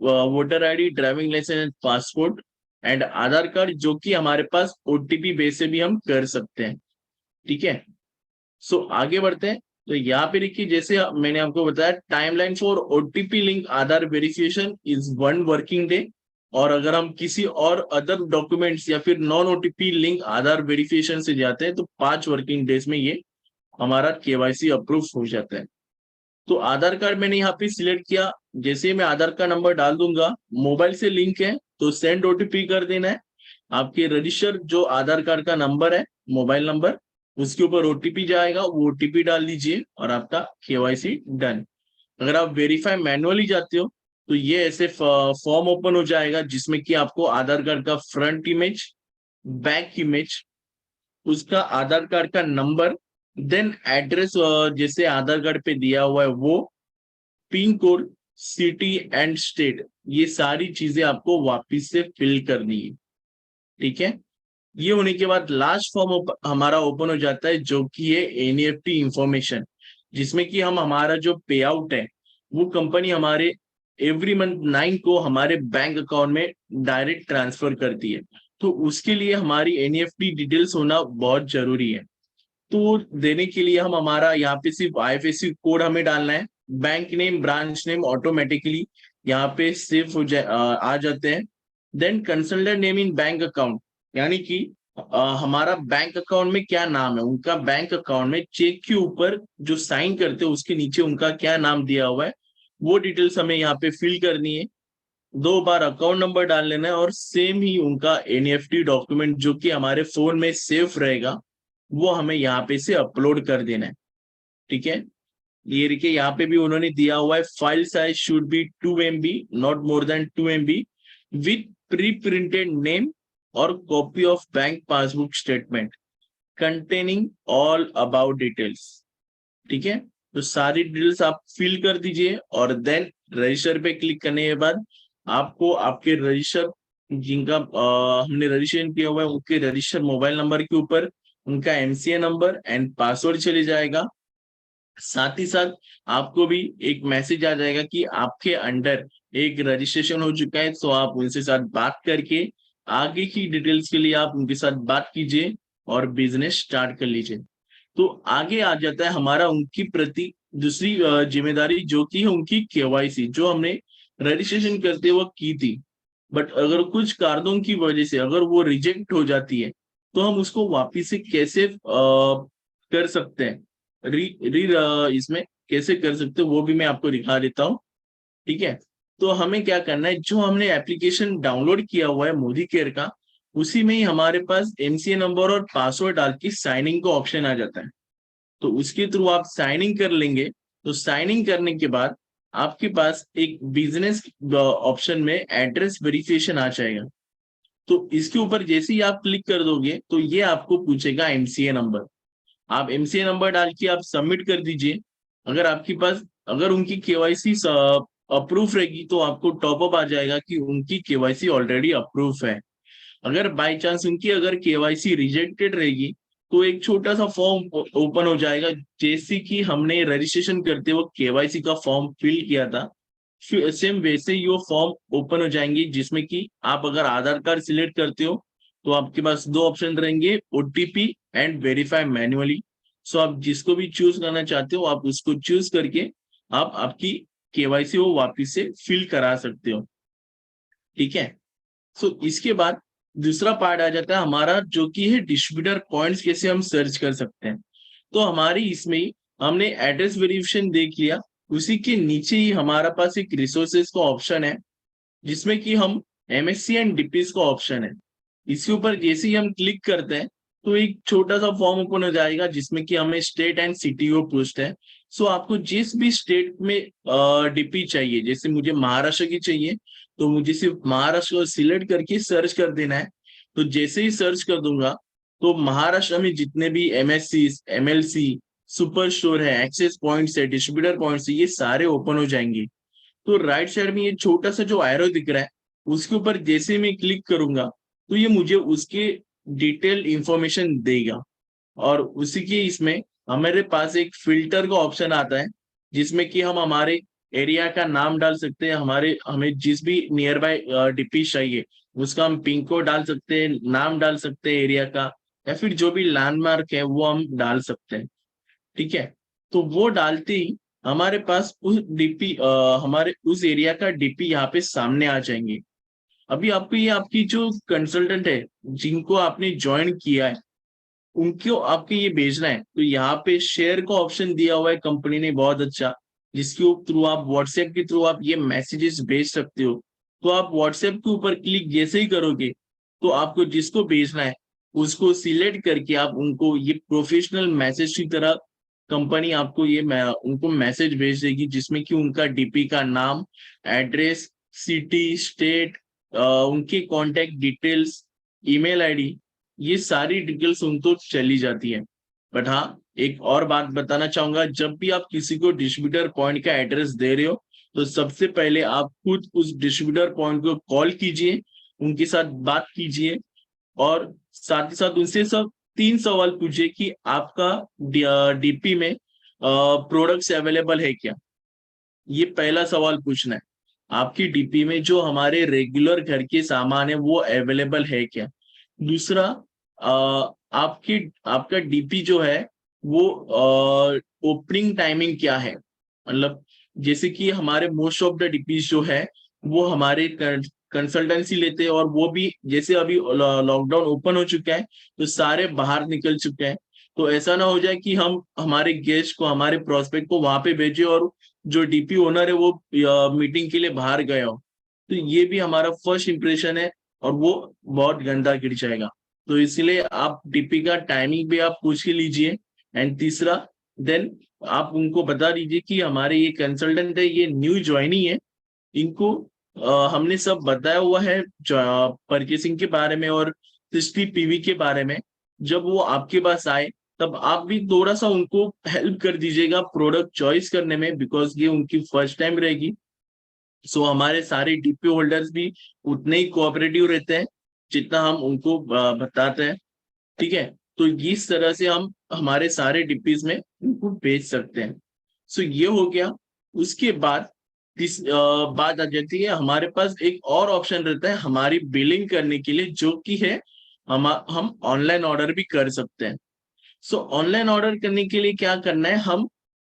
Voter ID, driving licence, passport and Aadhaar card, जो कि हमारे पास ओटीपी बेस से भी हम कर सकते हैं। ठीक है, सो आगे बढ़ते हैं। तो यहाँ पे देखिए, जैसे मैंने आपको बताया, timeline for OTP link Aadhaar verification is 1 working day. और अगर हम किसी और अदर डॉक्यूमेंट्स या फिर नॉन ओटीपी लिंक आधार वेरिफिकेशन से जाते हैं तो 5 वर्किंग डेज में ये हमारा केवाईसी अप्रूव हो जाता है। तो आधार कार्ड मैंने यहाँ पे सिलेक्ट किया। जैसे ही मैं आधार का नंबर डाल दूंगा, मोबाइल से लिंक है तो सेंड ओटीपी कर देना है। आपके रजिस्टर जो आधार कार्ड का नंबर है, मोबाइल नंबर, उसके ऊपर ओटीपी जाएगा, वो ओटीपी डाल दीजिए और आपका केवाईसी डन। अगर आप वेरीफाई मैनुअली जाते हो तो ये ऐसे फॉर्म ओपन हो जाएगा, जिसमें कि आपको आधार कार्ड का फ्रंट इमेज, बैक इमेज, उसका आधार कार्ड का नंबर, देन एड्रेस जैसे आधार कार्ड पे दिया हुआ है वो, pin code, city and state, ये सारी चीजें आपको वापिस से फिल करनी है। ठीक है, ये होने के बाद लास्ट फॉर्म हमारा ओपन हो जाता है, जो कि है एनईएफटी इंफॉर्मेशन, जिसमें कि हम हमारा जो पे आउट है वो कंपनी हमारे एवरी मंथ 9 को हमारे बैंक अकाउंट में डायरेक्ट ट्रांसफर करती है। तो उसके लिए हमारी एनईएफटी डिटेल्स होना बहुत जरूरी है। तो देने के लिए हम हमारा यहाँ पे सिर्फ आईएफएससी कोड हमें डालना है, bank name, branch name automatically यहाँ पे सेव हो आ जाते हैं। Then consultant name in bank account, यानी कि हमारा बैंक अकाउंट में क्या नाम है, उनका बैंक अकाउंट में चेक के ऊपर जो साइन करते हैं उसके नीचे उनका क्या नाम दिया हुआ है, वो डिटेल्स हमें यहाँ पे फिल करनी है। 2 बार अकाउंट नंबर डाल लेना है और सेम ही उनका एनईएफटी डॉक्यूमेंट जो कि हमारे फोन में सेव रहेगा वो हमें यहाँ पे से अपलोड कर देना है। ठीक है, ये देखिए यहाँ पे भी उन्होंने दिया हुआ है, file size should be 2 MB, not more than 2 MB, with pre printed name और copy of bank passbook statement containing all about details. ठीक है, तो सारी डिटेल्स आप फिल कर दीजिए और देन रजिस्टर पे क्लिक करने के बाद आपको आपके रजिस्टर जिनका हमने रजिस्ट्रेशन किया हुआ है उनके रजिस्टर मोबाइल नंबर के ऊपर उनका एमसीए नंबर एंड पासवर्ड चले जाएगा। साथ ही साथ आपको भी एक मैसेज आ जाएगा कि आपके अंडर एक रजिस्ट्रेशन हो चुका है, तो आप उनसे साथ बात करके आगे की डिटेल्स के लिए आप उनके साथ बात कीजिए और बिजनेस स्टार्ट कर लीजिए। तो आगे आ जाता है हमारा उनकी प्रति दूसरी जिम्मेदारी, जो कि है उनकी केवाईसी, जो हमने रजिस्ट्रेशन करते वक्त की थी। बट अगर कुछ कारणों की वजह से अगर वो रिजेक्ट हो जाती है, तो हम उसको वापिस से कैसे कर सकते हैं, इसमें कैसे कर सकते हैं वो भी मैं आपको दिखा देता हूँ। ठीक है, तो हमें क्या करना है, जो हमने एप्लीकेशन डाउनलोड किया हुआ है मोदी केयर का, उसी में ही हमारे पास एमसीए नंबर और पासवर्ड डाल के साइनिंग का ऑप्शन आ जाता है। तो उसके थ्रू आप साइनिंग कर लेंगे। तो साइनिंग करने के बाद आपके पास एक बिजनेस ऑप्शन में एड्रेस वेरिफिकेशन आ जाएगा। तो इसके ऊपर जैसे ही आप क्लिक कर दोगे तो ये आपको पूछेगा एमसीए नंबर। आप एमसीए नंबर डाल के आप सबमिट कर दीजिए। अगर आपके पास अगर उनकी केवाईसी अप्रूव रहेगी तो आपको टॉपअप आ जाएगा कि उनकी केवाईसी ऑलरेडी अप्रूव है। अगर बाय चांस उनकी अगर केवाईसी रिजेक्टेड रहेगी तो एक छोटा सा फॉर्म ओपन हो जाएगा, जैसे कि हमने रजिस्ट्रेशन करते वक्त केवाईसी का फॉर्म फिल किया था, सेम वैसे ही वो फॉर्म ओपन हो जाएंगे, जिसमें कि आप अगर आधार कार्ड सिलेक्ट करते हो तो आपके पास दो ऑप्शन रहेंगे, ओटीपी एंड वेरीफाई मैन्युअली। सो आप जिसको भी चूज करना चाहते हो आप उसको चूज करके आप आपकी केवाईसी वो वापिस से फिल करा सकते हो। ठीक है, सो इसके बाद दूसरा पार्ट आ जाता है हमारा, जो कि है डिस्ट्रीब्यूटर पॉइंट्स कैसे हम सर्च कर सकते हैं। तो हमारी इसमें ही हमने एड्रेस वेरिफिकेशन देख लिया, उसी के नीचे ही हमारा पास एक रिसोर्सेज का ऑप्शन है, जिसमें कि हम एमएससी एंड डीपीएस का ऑप्शन है। इसके ऊपर जैसे ही हम क्लिक करते हैं तो एक छोटा सा फॉर्म ओपन हो जाएगा, जिसमें कि हमें स्टेट एंड सिटी को पूछते हैं। सो आपको जिस भी स्टेट में डीपी चाहिए, जैसे मुझे महाराष्ट्र की चाहिए तो मुझे सिर्फ महाराष्ट्र को सिलेक्ट करके सर्च कर देना है। तो जैसे ही सर्च कर दूंगा तो महाराष्ट्र में जितने भी एमएससी, एमएलसी, सुपर स्टोर है, एक्सेस पॉइंट्स है, डिस्ट्रीब्यूटर पॉइंट्स है, ये सारे ओपन हो जाएंगे। तो राइट साइड में ये छोटा सा जो एरो दिख रहा है उसके ऊपर जैसे मैं क्लिक करूंगा तो ये मुझे उसके डिटेल इंफॉर्मेशन देगा। और उसी के इसमें हमारे पास एक फिल्टर का ऑप्शन आता है, जिसमें कि हम हमारे एरिया का नाम डाल सकते हैं, हमें जिस भी नियर बाय डीपी चाहिए उसका हम पिन कोड डाल सकते हैं, नाम डाल सकते हैं एरिया का, या फिर जो भी लैंडमार्क है वो हम डाल सकते हैं। ठीक है, तो वो डालते ही हमारे पास उस डीपी हमारे उस एरिया का डीपी यहाँ पे सामने आ जाएंगे। अभी आपको ये आपकी जो कंसल्टेंट है जिनको आपने ज्वाइन किया है उनको आपके ये भेजना है, तो यहाँ पे शेयर का ऑप्शन दिया हुआ है कंपनी ने, बहुत अच्छा, जिसके थ्रू आप व्हाट्सएप के थ्रू आप ये मैसेजेस भेज सकते हो। तो आप व्हाट्सएप के ऊपर क्लिक जैसे ही करोगे तो आपको जिसको भेजना है उसको सिलेक्ट करके आप उनको ये प्रोफेशनल मैसेज की तरह कंपनी आपको ये उनको मैसेज भेज देगी, जिसमें कि उनका डीपी का नाम, एड्रेस, सिटी, स्टेट, उनके कॉन्टेक्ट डिटेल्स, ईमेल आईडी, ये सारी डिटेल्स उनको चली जाती है। बट हाँ, एक और बात बताना चाहूंगा, जब भी आप किसी को डिस्ट्रीब्यूटर पॉइंट का एड्रेस दे रहे हो तो सबसे पहले आप खुद उस डिस्ट्रीब्यूटर पॉइंट को कॉल कीजिए, उनके साथ बात कीजिए और साथ ही साथ उनसे सब 3 सवाल पूछिए कि आपका डीपी में प्रोडक्ट्स अवेलेबल है क्या। ये पहला सवाल पूछना है, आपकी डीपी में जो हमारे रेगुलर घर के सामान है वो अवेलेबल है क्या। दूसरा, आपका डीपी जो है वो ओपनिंग टाइमिंग क्या है, मतलब जैसे कि हमारे मोस्ट ऑफ द डीपीज जो है वो हमारे कंसल्टेंसी लेते हैं, और वो भी जैसे अभी लॉकडाउन ओपन हो चुका है तो सारे बाहर निकल चुके हैं। तो ऐसा ना हो जाए कि हम हमारे गेस्ट को, हमारे प्रोस्पेक्ट को वहां पे भेजे और जो डीपी ओनर है वो मीटिंग के लिए बाहर गया हो, तो ये भी हमारा फर्स्ट इंप्रेशन है और वो बहुत गंदा गिर जाएगा। तो इसलिए आप डीपी का टाइमिंग भी आप पूछ के लीजिए। एंड तीसरा, देन आप उनको बता दीजिए कि हमारे ये कंसल्टेंट है, ये न्यू ज्वाइनिंग है, इनको हमने सब बताया हुआ है परचेसिंग के बारे में और 60 पीवी के बारे में। जब वो आपके पास आए तब आप भी थोड़ा सा उनको हेल्प कर दीजिएगा प्रोडक्ट चॉइस करने में, बिकॉज ये उनकी फर्स्ट टाइम रहेगी। सो हमारे सारे डीपी होल्डर्स भी उतने ही कोऑपरेटिव रहते हैं जितना हम उनको बताते हैं। ठीक है, तो इस तरह से हम हमारे सारे डीपीज में उनको भेज सकते हैं। सो ये हो गया। उसके बाद बात आ जाती है, हमारे पास एक और ऑप्शन रहता है हमारी बिलिंग करने के लिए, जो कि है हम ऑनलाइन ऑर्डर भी कर सकते हैं। सो ऑनलाइन ऑर्डर करने के लिए क्या करना है, हम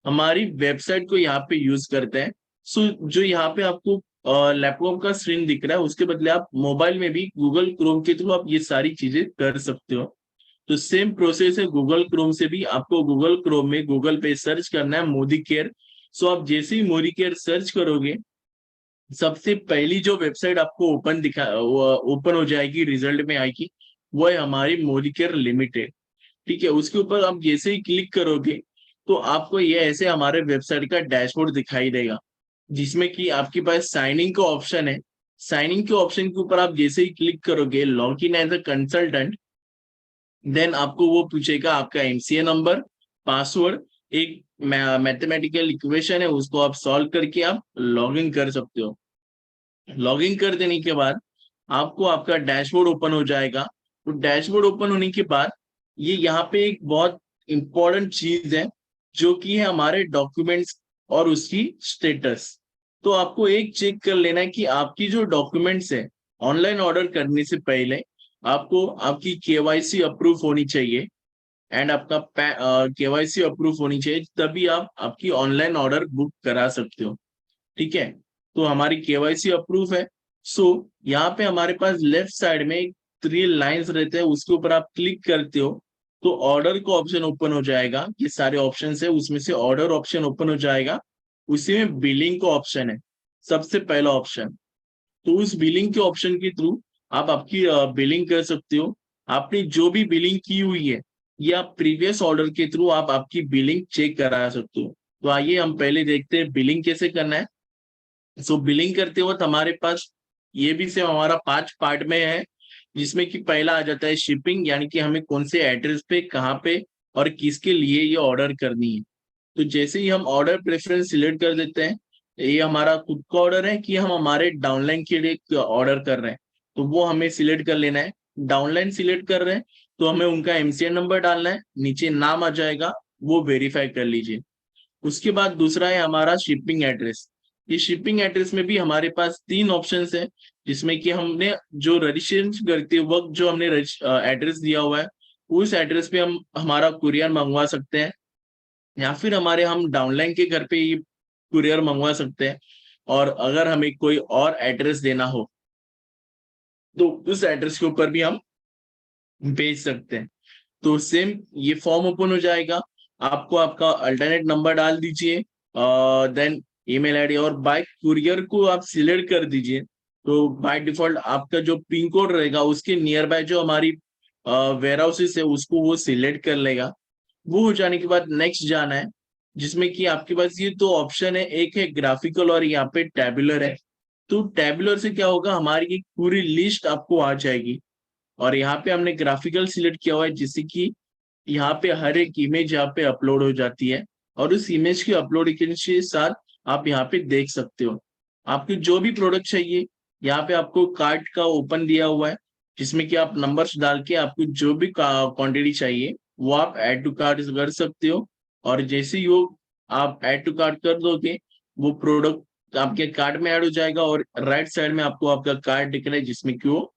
हमारी वेबसाइट को यहाँ पे यूज करते हैं। सो जो यहाँ पे आपको लैपटॉप का स्क्रीन दिख रहा है, उसके बदले आप मोबाइल में भी गूगल क्रोम के थ्रू आप ये सारी चीजें कर सकते हो। तो सेम प्रोसेस है गूगल क्रोम से भी। आपको गूगल क्रोम में गूगल पे सर्च करना है मोदी केयर। सो आप जैसे ही मोदी केयर सर्च करोगे, सबसे पहली जो वेबसाइट आपको ओपन हो जाएगी, रिजल्ट में आएगी, वो है हमारी मोदी केयर लिमिटेड। ठीक है, उसके ऊपर आप जैसे ही क्लिक करोगे तो आपको ये ऐसे हमारे वेबसाइट का डैशबोर्ड दिखाई देगा, जिसमें कि आपके पास साइनिंग का ऑप्शन है। साइनिंग के ऑप्शन के ऊपर आप जैसे ही क्लिक करोगे, log in as a consultant, then आपको वो पूछेगा आपका एमसीए नंबर, पासवर्ड, एक मैथमेटिकल इक्वेशन है, उसको आप सॉल्व करके आप लॉग इन कर सकते हो। लॉग इन कर देने के बाद आपको आपका डैशबोर्ड ओपन हो जाएगा। तो डैशबोर्ड ओपन होने के बाद ये यहाँ पे एक बहुत इंपॉर्टेंट चीज है, जो कि है हमारे डॉक्यूमेंट्स और उसकी स्टेटस। तो आपको एक चेक कर लेना है कि आपकी जो डॉक्यूमेंट्स है, ऑनलाइन ऑर्डर करने से पहले आपको आपकी केवाईसी अप्रूव होनी चाहिए एंड आपका केवाईसी अप्रूव होनी चाहिए, तभी आप आपकी ऑनलाइन ऑर्डर बुक करा सकते हो। ठीक है, तो हमारी केवाईसी अप्रूव है। सो यहाँ पे हमारे पास लेफ्ट साइड में 3 लाइंस रहते हैं, उसके ऊपर आप क्लिक करते हो तो ऑर्डर का ऑप्शन ओपन हो जाएगा। ये सारे ऑप्शन है, उसमें से ऑर्डर ऑप्शन ओपन हो जाएगा। उसी में बिलिंग का ऑप्शन है, सबसे पहला ऑप्शन। तो उस बिलिंग के ऑप्शन के थ्रू आप आपकी बिलिंग कर सकते हो। आपने जो भी बिलिंग की हुई है, या प्रीवियस ऑर्डर के थ्रू आप आपकी बिलिंग चेक करा सकते हो। तो आइए हम पहले देखते हैं बिलिंग कैसे करना है। सो बिलिंग करते वक्त हमारे पास ये भी सेम हमारा 5 पार्ट में है, जिसमें कि पहला आ जाता है शिपिंग, यानी कि हमें कौन से एड्रेस पे, कहाँ पे और किसके लिए ये ऑर्डर करनी है। तो जैसे ही हम ऑर्डर प्रेफरेंस सिलेक्ट कर देते हैं, ये हमारा खुद का ऑर्डर है कि हम हमारे डाउनलाइन के लिए ऑर्डर कर रहे हैं, तो वो हमें सिलेक्ट कर लेना है। डाउनलाइन सिलेक्ट कर रहे हैं तो हमें उनका एमसीएन नंबर डालना है, नीचे नाम आ जाएगा, वो वेरीफाई कर लीजिए। उसके बाद दूसरा है हमारा शिपिंग एड्रेस। ये शिपिंग एड्रेस में भी हमारे पास 3 ऑप्शंस हैं, जिसमें कि हमने जो रजिस्ट्रेशन करते वक्त जो हमने एड्रेस दिया हुआ है, उस एड्रेस पे हम हमारा कुरियर मंगवा सकते हैं, या फिर हम डाउनलाइन के घर पे ये कुरियर मंगवा सकते हैं। और अगर हमें कोई और एड्रेस देना हो तो उस एड्रेस के ऊपर भी हम भेज सकते हैं। तो सेम ये फॉर्म ओपन हो जाएगा, आपको आपका अल्टरनेट नंबर डाल दीजिए, देन ईमेल आईडी, और बाय कुरियर को आप सिलेक्ट कर दीजिए। तो बाय डिफॉल्ट आपका जो पिन कोड रहेगा, उसके नियर बाय जो हमारी वेयर हाउसेस है, उसको वो सिलेक्ट कर लेगा। वो हो जाने के बाद नेक्स्ट जाना है, जिसमें कि आपके पास ये 2 ऑप्शन है, एक है ग्राफिकल और यहाँ पे टैबुलर है। तो टैबुलर से क्या होगा, हमारी एक पूरी लिस्ट आपको आ जाएगी, और यहाँ पे हमने ग्राफिकल सिलेक्ट किया हुआ है, जिससे कि यहाँ पे हर एक इमेज यहाँ पे अपलोड हो जाती है, और उस इमेज के अपलोड के साथ आप यहाँ पे देख सकते हो आपके जो भी प्रोडक्ट चाहिए। यहाँ पे आपको कार्ट का ओपन दिया हुआ है, जिसमें कि आप नंबर्स डाल के आपको जो भी क्वांटिटी चाहिए वो आप ऐड टू कार्ट कर सकते हो। और जैसे ही वो आप ऐड टू कार्ट कर दोगे, वो प्रोडक्ट आपके कार्ट में ऐड हो जाएगा, और राइट साइड में आपको आपका कार्ट दिख रहा है, जिसमें कि वो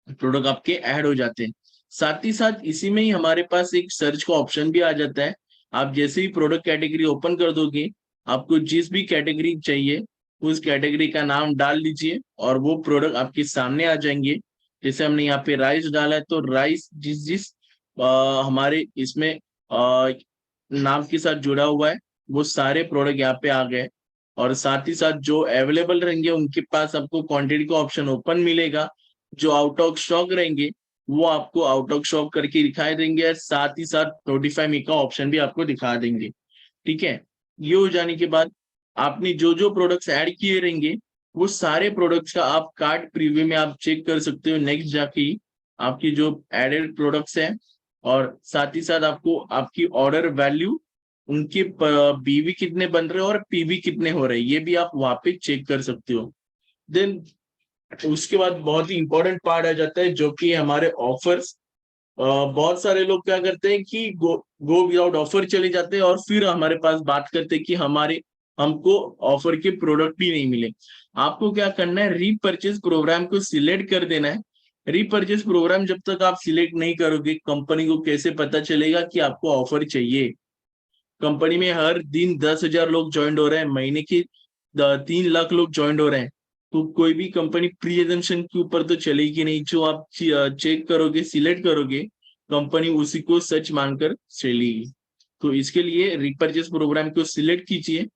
प्रोडक्ट आपके ऐड हो जाते हैं। साथ ही साथ इसी में ही हमारे पास एक सर्च का ऑप्शन भी आ जाता है। आप जैसे ही प्रोडक्ट कैटेगरी ओपन कर दोगे, आपको जिस भी कैटेगरी चाहिए उस कैटेगरी का नाम डाल दीजिए, और वो प्रोडक्ट आपके सामने आ जाएंगे। जैसे हमने यहाँ पे राइस डाला है, तो राइस जिस जिस हमारे इसमें नाम के साथ जुड़ा हुआ है, वो सारे प्रोडक्ट यहाँ पे आ गए। और साथ ही साथ जो अवेलेबल रहेंगे उनके पास आपको क्वांटिटी का ऑप्शन ओपन मिलेगा। जो आउट ऑफ स्टॉक रहेंगे वो आपको आउट ऑफ स्टॉक करके दिखाई देंगे, और साथ ही साथ नोटिफाई मी का ऑप्शन भी आपको दिखा देंगे। ठीक है, ये हो जाने के बाद आपने जो जो प्रोडक्ट्स ऐड किए रहेंगे, वो सारे प्रोडक्ट्स का आप कार्ट प्रीव्यू में आप चेक कर सकते हो नेक्स्ट जाके ही, आपकी जो एडेड प्रोडक्ट्स हैं। और साथ ही साथ आपको आपकी ऑर्डर वैल्यू, उनके बीवी कितने बन रहे हैं और पीवी कितने हो रहे हैं, ये भी आप वहां पे चेक कर सकते हो। देन उसके बाद बहुत ही इंपॉर्टेंट पार्ट आ जाता है, जो कि हमारे ऑफर्स। बहुत सारे लोग क्या करते हैं कि गो विदाउट ऑफर चले जाते हैं, और फिर हमारे पास बात करते हैं कि हमको ऑफर के प्रोडक्ट भी नहीं मिले। आपको क्या करना है, रीपरचेज प्रोग्राम को सिलेक्ट कर देना है। रीपरचेस प्रोग्राम जब तक आप सिलेक्ट नहीं करोगे, कंपनी को कैसे पता चलेगा कि आपको ऑफर चाहिए? कंपनी में हर दिन 10,000 लोग ज्वाइन हो रहे हैं, महीने के 3 लाख लोग ज्वाइन हो रहे हैं, तो कोई भी कंपनी प्री एजम्पशन के ऊपर तो चलेगी नहीं। जो आप चेक करोगे, सिलेक्ट करोगे, कंपनी उसी को सच मानकर चलेगी। तो इसके लिए रीपरचेस प्रोग्राम को सिलेक्ट कीजिए,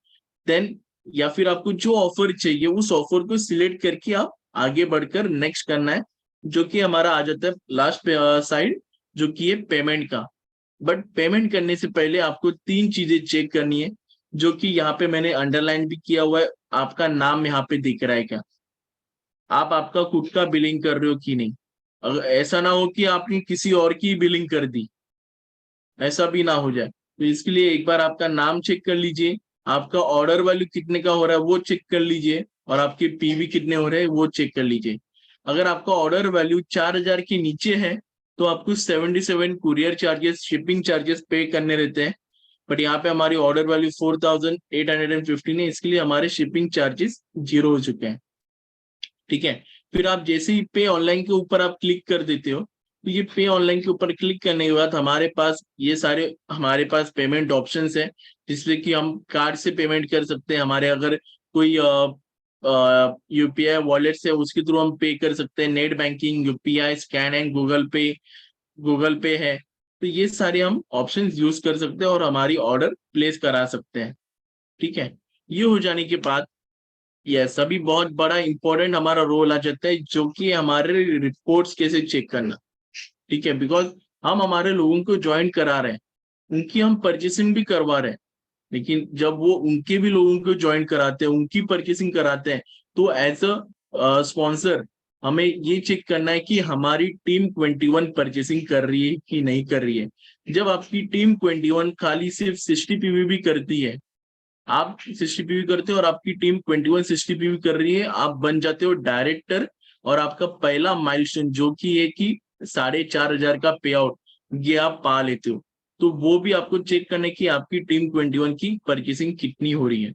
देन या फिर आपको जो ऑफर चाहिए उस ऑफर को सिलेक्ट करके आप आगे बढ़कर नेक्स्ट करना है, जो कि हमारा आ जाता है लास्ट साइड, जो कि है पेमेंट का। बट पेमेंट करने से पहले आपको 3 चीजें चेक करनी है, जो कि यहाँ पे मैंने अंडरलाइन भी किया हुआ है। आपका नाम यहाँ पे दिख रहा है क्या? आप आपका खुद का बिलिंग कर रहे हो कि नहीं? अगर ऐसा ना हो कि आपने किसी और की बिलिंग कर दी, ऐसा भी ना हो जाए। तो इसके लिए एक बार आपका नाम चेक कर लीजिए, आपका ऑर्डर वैल्यू कितने का हो रहा है वो चेक कर लीजिए, और आपके पीवी कितने हो रहे हैं वो चेक कर लीजिए। अगर आपका ऑर्डर वैल्यू 4,000 के नीचे है तो आपको 77 कुरियर चार्जेस, शिपिंग चार्जेस पे करने रहते हैं। बट यहाँ पे हमारी ऑर्डर वैल्यू 4,815 है, इसके लिए हमारे शिपिंग चार्जेस 0 हो चुके हैं। ठीक है, फिर आप जैसे ही पे ऑनलाइन के ऊपर आप क्लिक कर देते हो, तो ये पे ऑनलाइन के ऊपर क्लिक करने के बाद हमारे पास ये सारे हमारे पास पेमेंट ऑप्शंस है, जिससे कि हम कार्ड से पेमेंट कर सकते हैं। हमारे अगर कोई यूपीआई वॉलेट से उसके थ्रू हम पे कर सकते हैं, net banking, UPI, scan and Google पे है। तो ये सारे हम ऑप्शंस यूज कर सकते हैं और हमारी ऑर्डर प्लेस करा सकते हैं। ठीक है, ये हो जाने के बाद यस, अभी बहुत बड़ा इंपॉर्टेंट हमारा रोल आ जाता है, जो कि हमारे रिपोर्ट्स कैसे चेक करना। ठीक है, बिकॉज हम हमारे लोगों को ज्वाइन करा रहे हैं, उनकी हम परचेसिंग भी करवा रहे हैं, लेकिन जब वो उनके भी लोगों को ज्वाइन कराते हैं, उनकी परचेसिंग कराते हैं, तो एज अ स्पॉन्सर हमें ये चेक करना है कि हमारी टीम 21 परचेसिंग कर रही है कि नहीं कर रही है। जब आपकी टीम 21 खाली सिर्फ 60 पीवी भी करती है, आप 60 पीवी करते हो और आपकी टीम 21 60 पीवी कर रही है, आप बन जाते हो डायरेक्टर। और आपका पहला माइलस्टोन जो कि है कि 4,500 का पे आउट, ये आप पा लेते हो। तो वो भी आपको चेक करने की आपकी टीम 21 की परचेसिंग कितनी हो रही है।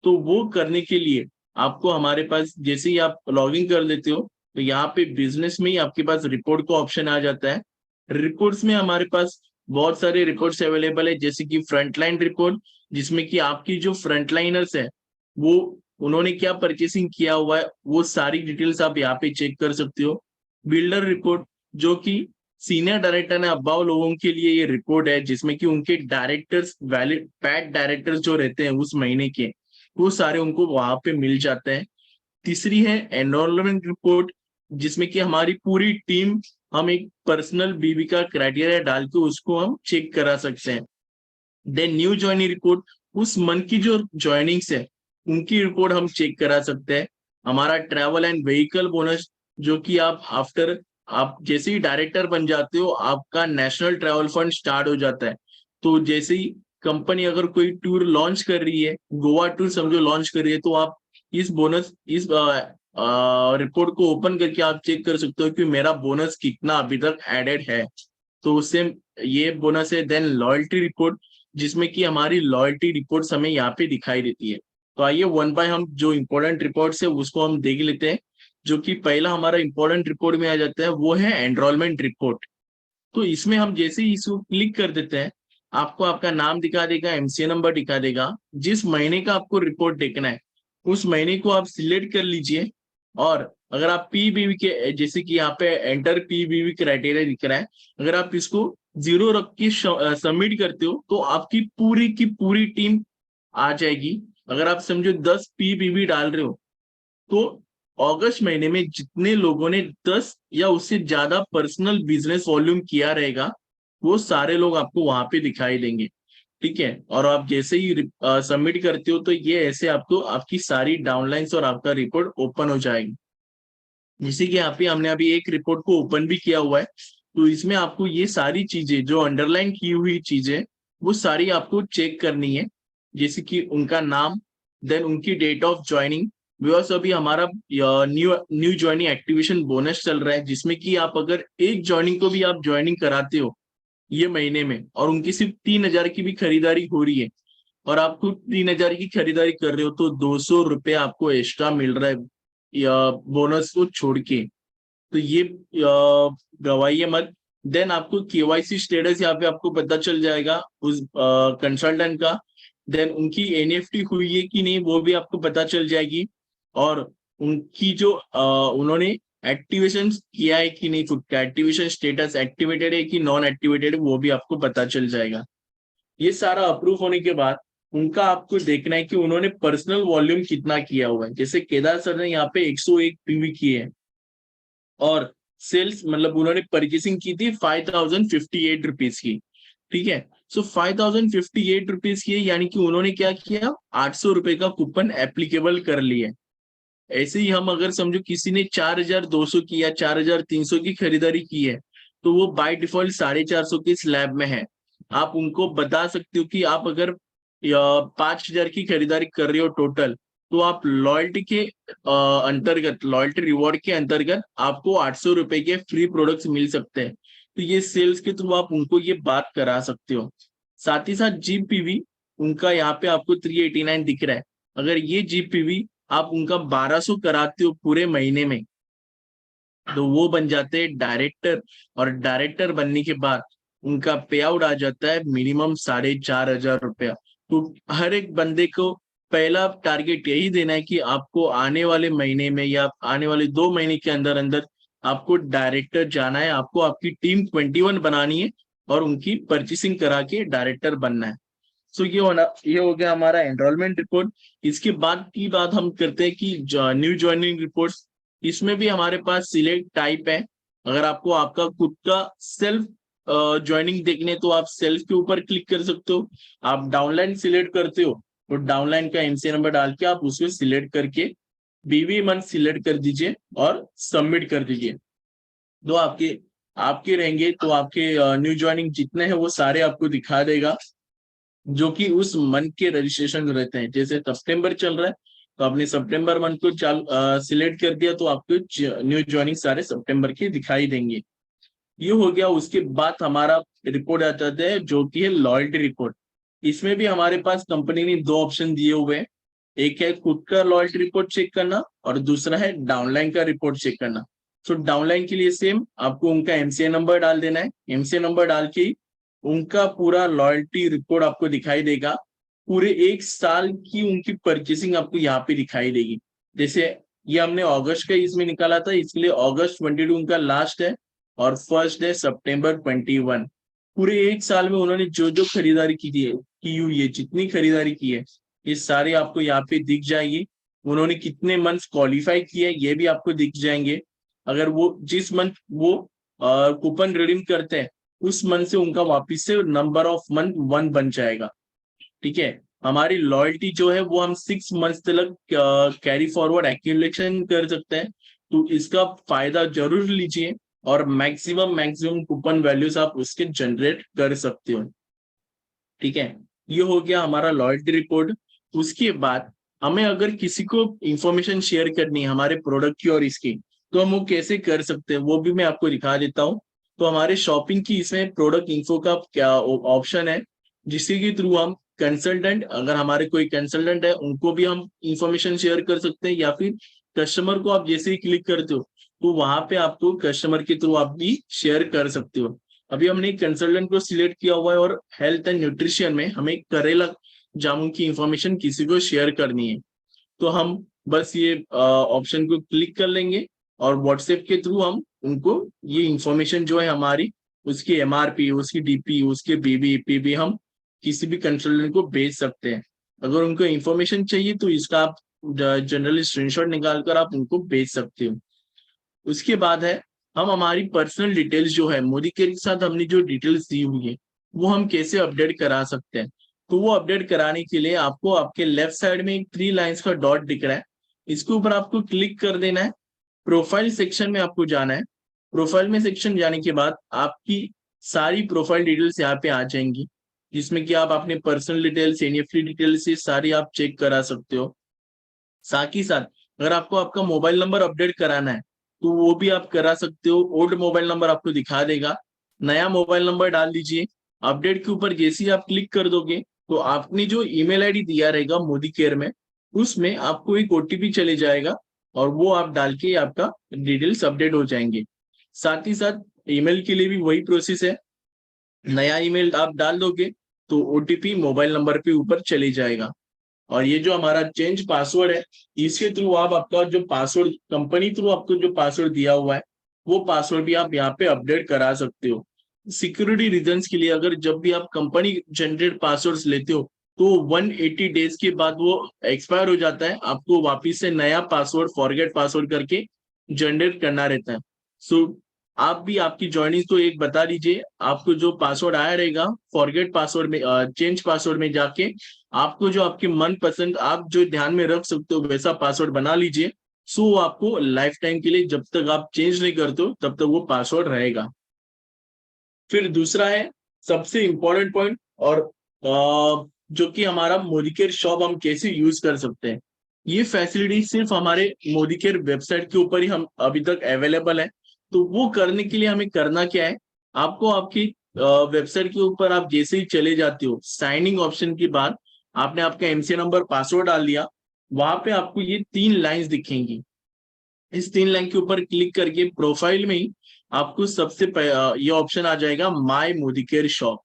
तो वो करने के लिए आपको हमारे पास जैसे ही आप लॉग इन कर लेते हो, तो यहाँ पे बिजनेस में ही आपके पास रिपोर्ट का ऑप्शन आ जाता है। रिपोर्ट्स में हमारे पास बहुत सारे रिपोर्ट्स अवेलेबल है, जैसे कि फ्रंटलाइन रिपोर्ट, जिसमें कि आपकी जो फ्रंटलाइनर्स है वो उन्होंने क्या परचेसिंग किया हुआ है वो सारी डिटेल्स आप यहाँ पे चेक कर सकते हो। बिल्डर रिपोर्ट, जो कि सीनियर डायरेक्टर ने अब्बाव लोगों के लिए ये रिपोर्ट है, जिसमें कि उनके डायरेक्टर्स, वैलिड पैड डायरेक्टर्स जो रहते हैं उस महीने के, वो सारे उनको वहां पे मिल जाते हैं। तीसरी है एनरोलमेंट रिपोर्ट, जिसमें कि हमारी पूरी टीम, हम एक पर्सनल बीवी का क्राइटेरिया डाल के उसको हम चेक करा सकते हैं। देन न्यू ज्वाइनिंग रिपोर्ट, उस मंथ की जो ज्वाइनिंग्स है उनकी रिपोर्ट हम चेक करा सकते हैं। हमारा ट्रैवल एंड व्हीकल बोनस, जो कि आप जैसे ही डायरेक्टर बन जाते हो आपका नेशनल ट्रैवल फंड स्टार्ट हो जाता है। तो जैसे ही कंपनी अगर कोई टूर लॉन्च कर रही है, गोवा टूर समझो लॉन्च कर रही है, तो आप इस रिपोर्ट को ओपन करके आप चेक कर सकते हो कि मेरा बोनस कितना अभी तक एडेड है। तो उससे ये बोनस है। देन लॉयल्टी रिपोर्ट, जिसमें कि हमारी लॉयल्टी रिपोर्ट्स हमें यहाँ पे दिखाई देती है। तो आइए वन बाय हम जो इंपॉर्टेंट रिपोर्ट्स है उसको हम देख लेते हैं। जो कि पहला हमारा इंपॉर्टेंट रिपोर्ट में आ जाता है वो है एनरोलमेंट रिपोर्ट। तो इसमें हम जैसे ही इसको क्लिक कर देते हैं, आपको आपका नाम दिखा देगा, एमसीए नंबर दिखा देगा। जिस महीने का आपको रिपोर्ट देखना है उस महीने को आप सिलेक्ट कर लीजिए। और अगर आप पीबीवी के, जैसे कि यहाँ पे एंटर पीबीवी क्राइटेरिया दिख रहा है, अगर आप इसको 0 रख के सबमिट करते हो तो आपकी पूरी की पूरी टीम आ जाएगी। अगर आप समझो 10 पीबीवी डाल रहे हो, तो अगस्त महीने में जितने लोगों ने 10 या उससे ज्यादा पर्सनल बिजनेस वॉल्यूम किया रहेगा, वो सारे लोग आपको वहां पे दिखाई देंगे। ठीक है, और आप जैसे ही सबमिट करते हो तो ये ऐसे आपको आपकी सारी डाउनलाइंस और आपका रिपोर्ट ओपन हो जाएगी। जैसे कि यहाँ पे हमने अभी एक रिपोर्ट को ओपन भी किया हुआ है, तो इसमें आपको ये सारी चीजें जो अंडरलाइन की हुई चीजें वो सारी आपको चेक करनी है। जैसे कि उनका नाम, देन उनकी डेट ऑफ ज्वाइनिंग। बिकॉज अभी हमारा न्यू ज्वाइनिंग एक्टिवेशन बोनस चल रहा है, जिसमें कि आप अगर एक ज्वाइनिंग को भी आप ज्वाइनिंग कराते हो ये महीने में, और उनकी सिर्फ 3,000 की भी खरीदारी हो रही है, और आप खुद 3,000 की खरीदारी कर रहे हो, तो 200 रुपये आपको एक्स्ट्रा मिल रहा है या बोनस को छोड़ के। तो ये गवाइए मत। देन आपको केवाईसी स्टेटस यहाँ पे आपको पता चल जाएगा उस कंसल्टेंट का। देन उनकी एनएफटी हुई है कि नहीं वो भी आपको पता चल जाएगी, और उनकी जो उन्होंने एक्टिवेशन किया है कि नहीं, खुद का एक्टिवेशन स्टेटस एक्टिवेटेड है कि नॉन एक्टिवेटेड है वो भी आपको पता चल जाएगा। ये सारा अप्रूव होने के बाद उनका आपको देखना है कि उन्होंने पर्सनल वॉल्यूम कितना किया हुआ है। जैसे केदार सर ने यहाँ पे 101 पीवी किए हैं, और सेल्स मतलब उन्होंने परचेसिंग की थी 5058 रुपीज की। ठीक है, सो 5058 रुपीज की, यानी कि उन्होंने क्या किया, 800 रुपए का कूपन एप्लीकेबल कर लिया। ऐसे ही हम अगर समझो किसी ने 4200 की या 4300 की खरीदारी की है, तो वो बाय डिफॉल्ट 450 के स्लैब में है। आप उनको बता सकते हो कि आप अगर 5000 की खरीदारी कर रहे हो टोटल, तो आप लॉयल्टी के अंतर्गत, लॉयल्टी रिवॉर्ड के अंतर्गत आपको 800 रुपए के फ्री प्रोडक्ट्स मिल सकते हैं। तो ये सेल्स के थ्रू आप उनको ये बात करा सकते हो। साथ ही साथ जीपीवी उनका यहाँ पे आपको 389 दिख रहा है। अगर ये जीपीवी आप उनका 1200 कराते हो पूरे महीने में, तो वो बन जाते हैं डायरेक्टर, और डायरेक्टर बनने के बाद उनका पे आउट आ जाता है मिनिमम 4500 रुपया। तो हर एक बंदे को पहला टारगेट यही देना है कि आपको आने वाले महीने में या आने वाले 2 महीने के अंदर अंदर आपको डायरेक्टर जाना है, आपको आपकी टीम 21 बनानी है और उनकी परचेसिंग करा के डायरेक्टर बनना है। सो ये हो गया हमारा एनरोलमेंट रिपोर्ट। इसके बाद की बात हम करते हैं कि न्यू ज्वाइनिंग रिपोर्ट्स। इसमें भी हमारे पास सिलेक्ट टाइप है। अगर आपको आपका खुद का सेल्फ ज्वाइनिंग देखने तो आप सेल्फ के ऊपर क्लिक कर सकते हो। आप डाउनलाइन सिलेक्ट करते हो तो डाउनलाइन का एमसीए नंबर डाल के आप उसको सिलेक्ट करके बीवी मंथ सिलेक्ट कर दीजिए और सबमिट कर दीजिए। तो आपके रहेंगे, तो आपके न्यू ज्वाइनिंग जितने हैं वो सारे आपको दिखा देगा, जो कि उस मंथ के रजिस्ट्रेशन रहते हैं। जैसे सितंबर चल रहा है तो आपने सितंबर मंथ को सिलेक्ट कर दिया, तो आपको न्यू ज्वाइनिंग सारे सितंबर के दिखाई देंगे। ये हो गया। उसके बाद हमारा रिपोर्ट आ जाता है जो कि है लॉयल्टी रिपोर्ट। इसमें भी हमारे पास कंपनी ने 2 ऑप्शन दिए हुए हैं। एक है खुद का लॉयल्टी रिपोर्ट चेक करना और दूसरा है डाउनलाइन का रिपोर्ट चेक करना। तो डाउनलाइन के लिए सेम आपको उनका एमसीए नंबर डाल देना है। एमसीए नंबर डाल के उनका पूरा लॉयल्टी रिपोर्ट आपको दिखाई देगा। पूरे 1 साल की उनकी परचेसिंग आपको यहाँ पे दिखाई देगी। जैसे ये हमने अगस्त का इसमें निकाला था, इसलिए अगस्त 22 उनका लास्ट है और फर्स्ट है सितंबर 21। पूरे 1 साल में उन्होंने जो जो खरीदारी की हुई है, जितनी खरीदारी की है, ये सारी आपको यहाँ पे दिख जाएगी। उन्होंने कितने मंथ क्वालिफाई किए ये भी आपको दिख जाएंगे। अगर वो जिस मंथ वो कूपन रिडीम करते हैं उस मंथ से उनका वापिस से नंबर ऑफ मंथ 1 बन जाएगा। ठीक है, हमारी लॉयल्टी जो है वो हम 6 मंथ तक कैरी फॉरवर्ड एक्यूमुलेशन कर सकते हैं। तो इसका फायदा जरूर लीजिए और मैक्सिमम कूपन वैल्यूज आप उसके जनरेट कर सकते हो। ठीक है, ये हो गया हमारा लॉयल्टी रिपोर्ट। उसके बाद हमें अगर किसी को इंफॉर्मेशन शेयर करनी है हमारे प्रोडक्ट की और इसकी, तो हम वो कैसे कर सकते हैं वो भी मैं आपको दिखा देता हूँ। तो हमारे शॉपिंग की इसमें प्रोडक्ट इन्फो का क्या ऑप्शन है, जिसके के थ्रू हम कंसल्टेंट, अगर हमारे कोई कंसल्टेंट है उनको भी हम इंफॉर्मेशन शेयर कर सकते हैं, या फिर कस्टमर को आप जैसे ही क्लिक करते हो तो वहां पे आपको कस्टमर के थ्रू आप भी शेयर कर सकते हो। अभी हमने कंसल्टेंट को सिलेक्ट किया हुआ है और हेल्थ एंड न्यूट्रिशन में हमें करेला जामुन की इंफॉर्मेशन किसी को शेयर करनी है। तो हम बस ये ऑप्शन को क्लिक कर लेंगे और व्हाट्सएप के थ्रू हम उनको ये इंफॉर्मेशन जो है हमारी, उसकी एमआरपी, उसकी डीपी, उसके बीबी पीबी हम किसी भी कंसल्टेंट को भेज सकते हैं। अगर उनको इंफॉर्मेशन चाहिए तो इसका आप जनरली स्क्रीनशॉट निकाल कर आप उनको भेज सकते हो। उसके बाद है हम हमारी पर्सनल डिटेल्स जो है मोदी केयर के साथ हमने जो डिटेल्स दी हुई है वो हम कैसे अपडेट करा सकते हैं। तो वो अपडेट कराने के लिए आपको आपके लेफ्ट साइड में एक 3 लाइंस का डॉट दिख रहा है, इसके ऊपर आपको क्लिक कर देना है। प्रोफाइल सेक्शन में आपको जाना है। प्रोफाइल में सेक्शन जाने के बाद आपकी सारी प्रोफाइल डिटेल्स यहाँ पे आ जाएंगी, जिसमें कि आप अपने पर्सनल डिटेल्स, एनएफटी डिटेल्स ये सारी आप चेक करा सकते हो। साथ ही साथ अगर आपको आपका मोबाइल नंबर अपडेट कराना है तो वो भी आप करा सकते हो। ओल्ड मोबाइल नंबर आपको दिखा देगा, नया मोबाइल नंबर डाल दीजिए। अपडेट के ऊपर जैसे ही आप क्लिक कर दोगे तो आपने जो ईमेल आईडी दिया रहेगा मोदी केयर में, उसमें आपको एक ओटीपी चले जाएगा। और वो आप डाल के आपका डिटेल्स अपडेट हो जाएंगे। साथ ही साथ ईमेल के लिए भी वही प्रोसेस है, नया ईमेल आप डाल दोगे तो ओटीपी मोबाइल नंबर पे ऊपर चले जाएगा। और ये जो हमारा चेंज पासवर्ड है, इसके थ्रू आप आपका जो पासवर्ड कंपनी थ्रू आपको जो पासवर्ड दिया हुआ है वो पासवर्ड भी आप यहाँ पे अपडेट करा सकते हो। सिक्योरिटी रीजंस के लिए अगर जब भी आप कंपनी जनरेट पासवर्ड्स लेते हो तो 180 डेज के बाद वो एक्सपायर हो जाता है, आपको वापिस से नया पासवर्ड फॉरगेट पासवर्ड करके जनरेट करना रहता है। सो आप भी आपकी ज्वाइनिंग तो एक बता दीजिए, आपको जो पासवर्ड आया रहेगा फॉरगेट पासवर्ड में, चेंज पासवर्ड में जाके आपको जो आपके मन पसंद आप जो ध्यान में रख सकते हो वैसा पासवर्ड बना लीजिए। सो आपको लाइफ टाइम के लिए जब तक आप चेंज नहीं करते हो तब तक वो पासवर्ड रहेगा। फिर दूसरा है सबसे इंपॉर्टेंट पॉइंट, और जो कि हमारा मोदीकेयर शॉप हम कैसे यूज कर सकते हैं। ये फैसिलिटी सिर्फ हमारे मोदीकेयर वेबसाइट के ऊपर ही हम अभी तक अवेलेबल है। तो वो करने के लिए हमें करना क्या है, आपको आपकी वेबसाइट के ऊपर आप जैसे ही चले जाते हो, साइनिंग ऑप्शन के बाद आपने आपका एमसी नंबर पासवर्ड डाल दिया, वहां पे आपको ये 3 लाइंस दिखेंगी। इस 3 लाइन के ऊपर क्लिक करके प्रोफाइल में ही आपको सबसे ये ऑप्शन आ जाएगा माय मोदीकेयर शॉप।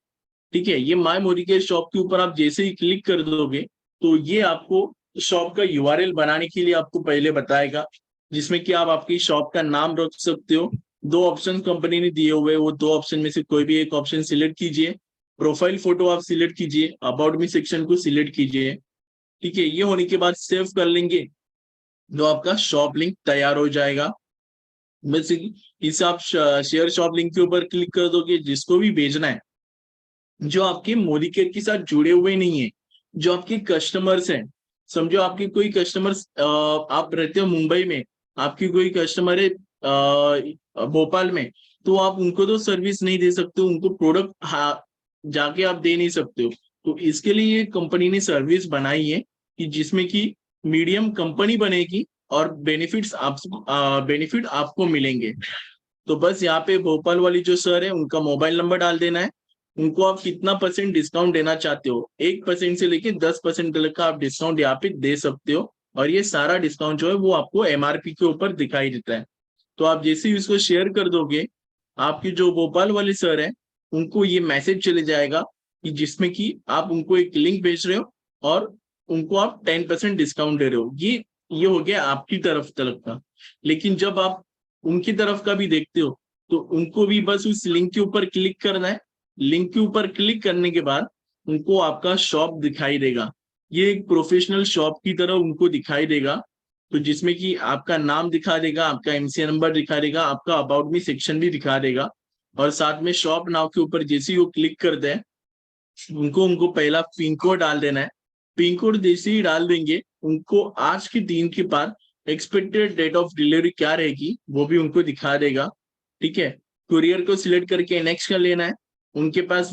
ठीक है, ये माय मोदीकेयर शॉप के ऊपर आप जैसे ही क्लिक कर दोगे तो ये आपको शॉप का यूआरएल बनाने के लिए आपको पहले बताएगा, जिसमें कि आप आपकी शॉप का नाम रख सकते हो। 2 ऑप्शन कंपनी ने दिए हुए, वो 2 ऑप्शन में से कोई भी एक ऑप्शन सिलेक्ट कीजिए। प्रोफाइल फोटो आप सिलेक्ट कीजिए, अबाउट मी सेक्शन को सिलेक्ट कीजिए। ठीक है, ये होने के बाद सेव कर लेंगे तो आपका शॉप लिंक तैयार हो जाएगा। बस इसे आप शेयर शॉप लिंक के ऊपर क्लिक कर दोगे, जिसको भी भेजना है, जो आपके मोदीकेयर के साथ जुड़े हुए नहीं है, जो आपके कस्टमर्स हैं, समझो आपके कोई कस्टमर्स, आप रहते हो मुंबई में, आपकी कोई कस्टमर है भोपाल में, तो आप उनको तो सर्विस नहीं दे सकते, उनको प्रोडक्ट जाके आप दे नहीं सकते हो। तो इसके लिए ये कंपनी ने सर्विस बनाई है कि जिसमें कि मीडियम कंपनी बनेगी और बेनिफिट आपको मिलेंगे। तो बस यहाँ पे भोपाल वाली जो सर है उनका मोबाइल नंबर डाल देना है, उनको आप कितना % डिस्काउंट देना चाहते हो, 1% से लेके 10% तक का आप डिस्काउंट यहाँ पे दे सकते हो। और ये सारा डिस्काउंट जो है वो आपको एमआरपी के ऊपर दिखाई देता है। तो आप जैसे ही इसको शेयर कर दोगे, आपके जो भोपाल वाले सर है उनको ये मैसेज चले जाएगा कि जिसमें कि आप उनको एक लिंक भेज रहे हो और उनको आप 10% डिस्काउंट दे रहे हो। ये हो गया आपकी तरफ का। लेकिन जब आप उनकी तरफ का भी देखते हो तो उनको भी बस उस लिंक के ऊपर क्लिक करना है। लिंक के ऊपर क्लिक करने के बाद उनको आपका शॉप दिखाई देगा, ये एक प्रोफेशनल शॉप की तरह उनको दिखाई देगा। तो जिसमें कि आपका नाम दिखा देगा, आपका एमसीए नंबर दिखा देगा, आपका अबाउट मी सेक्शन भी दिखा देगा, और साथ में शॉप नाउ के ऊपर जैसे ही वो क्लिक करते हैं उनको पहला पिन कोड डाल देना है। पिन कोड जैसे ही डाल देंगे उनको आज के दिन के बाद एक्सपेक्टेड डेट ऑफ डिलीवरी क्या रहेगी वो भी उनको दिखा देगा। ठीक है, कुरियर को सिलेक्ट करके नेक्स्ट कर लेना है। उनके पास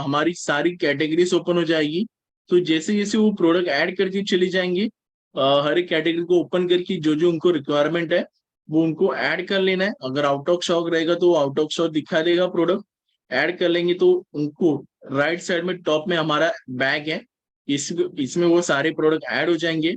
हमारी सारी कैटेगरीज ओपन हो जाएगी। तो जैसे जैसे वो प्रोडक्ट ऐड करके चली जाएंगे, हर एक कैटेगरी को ओपन करके जो जो उनको रिक्वायरमेंट है वो उनको ऐड कर लेना है। अगर आउट ऑफ स्टॉक रहेगा तो आउट ऑफ स्टॉक दिखा देगा प्रोडक्ट। ऐड कर लेंगे तो उनको राइट साइड में टॉप में हमारा बैग है, इसमें वो सारे प्रोडक्ट ऐड हो जाएंगे।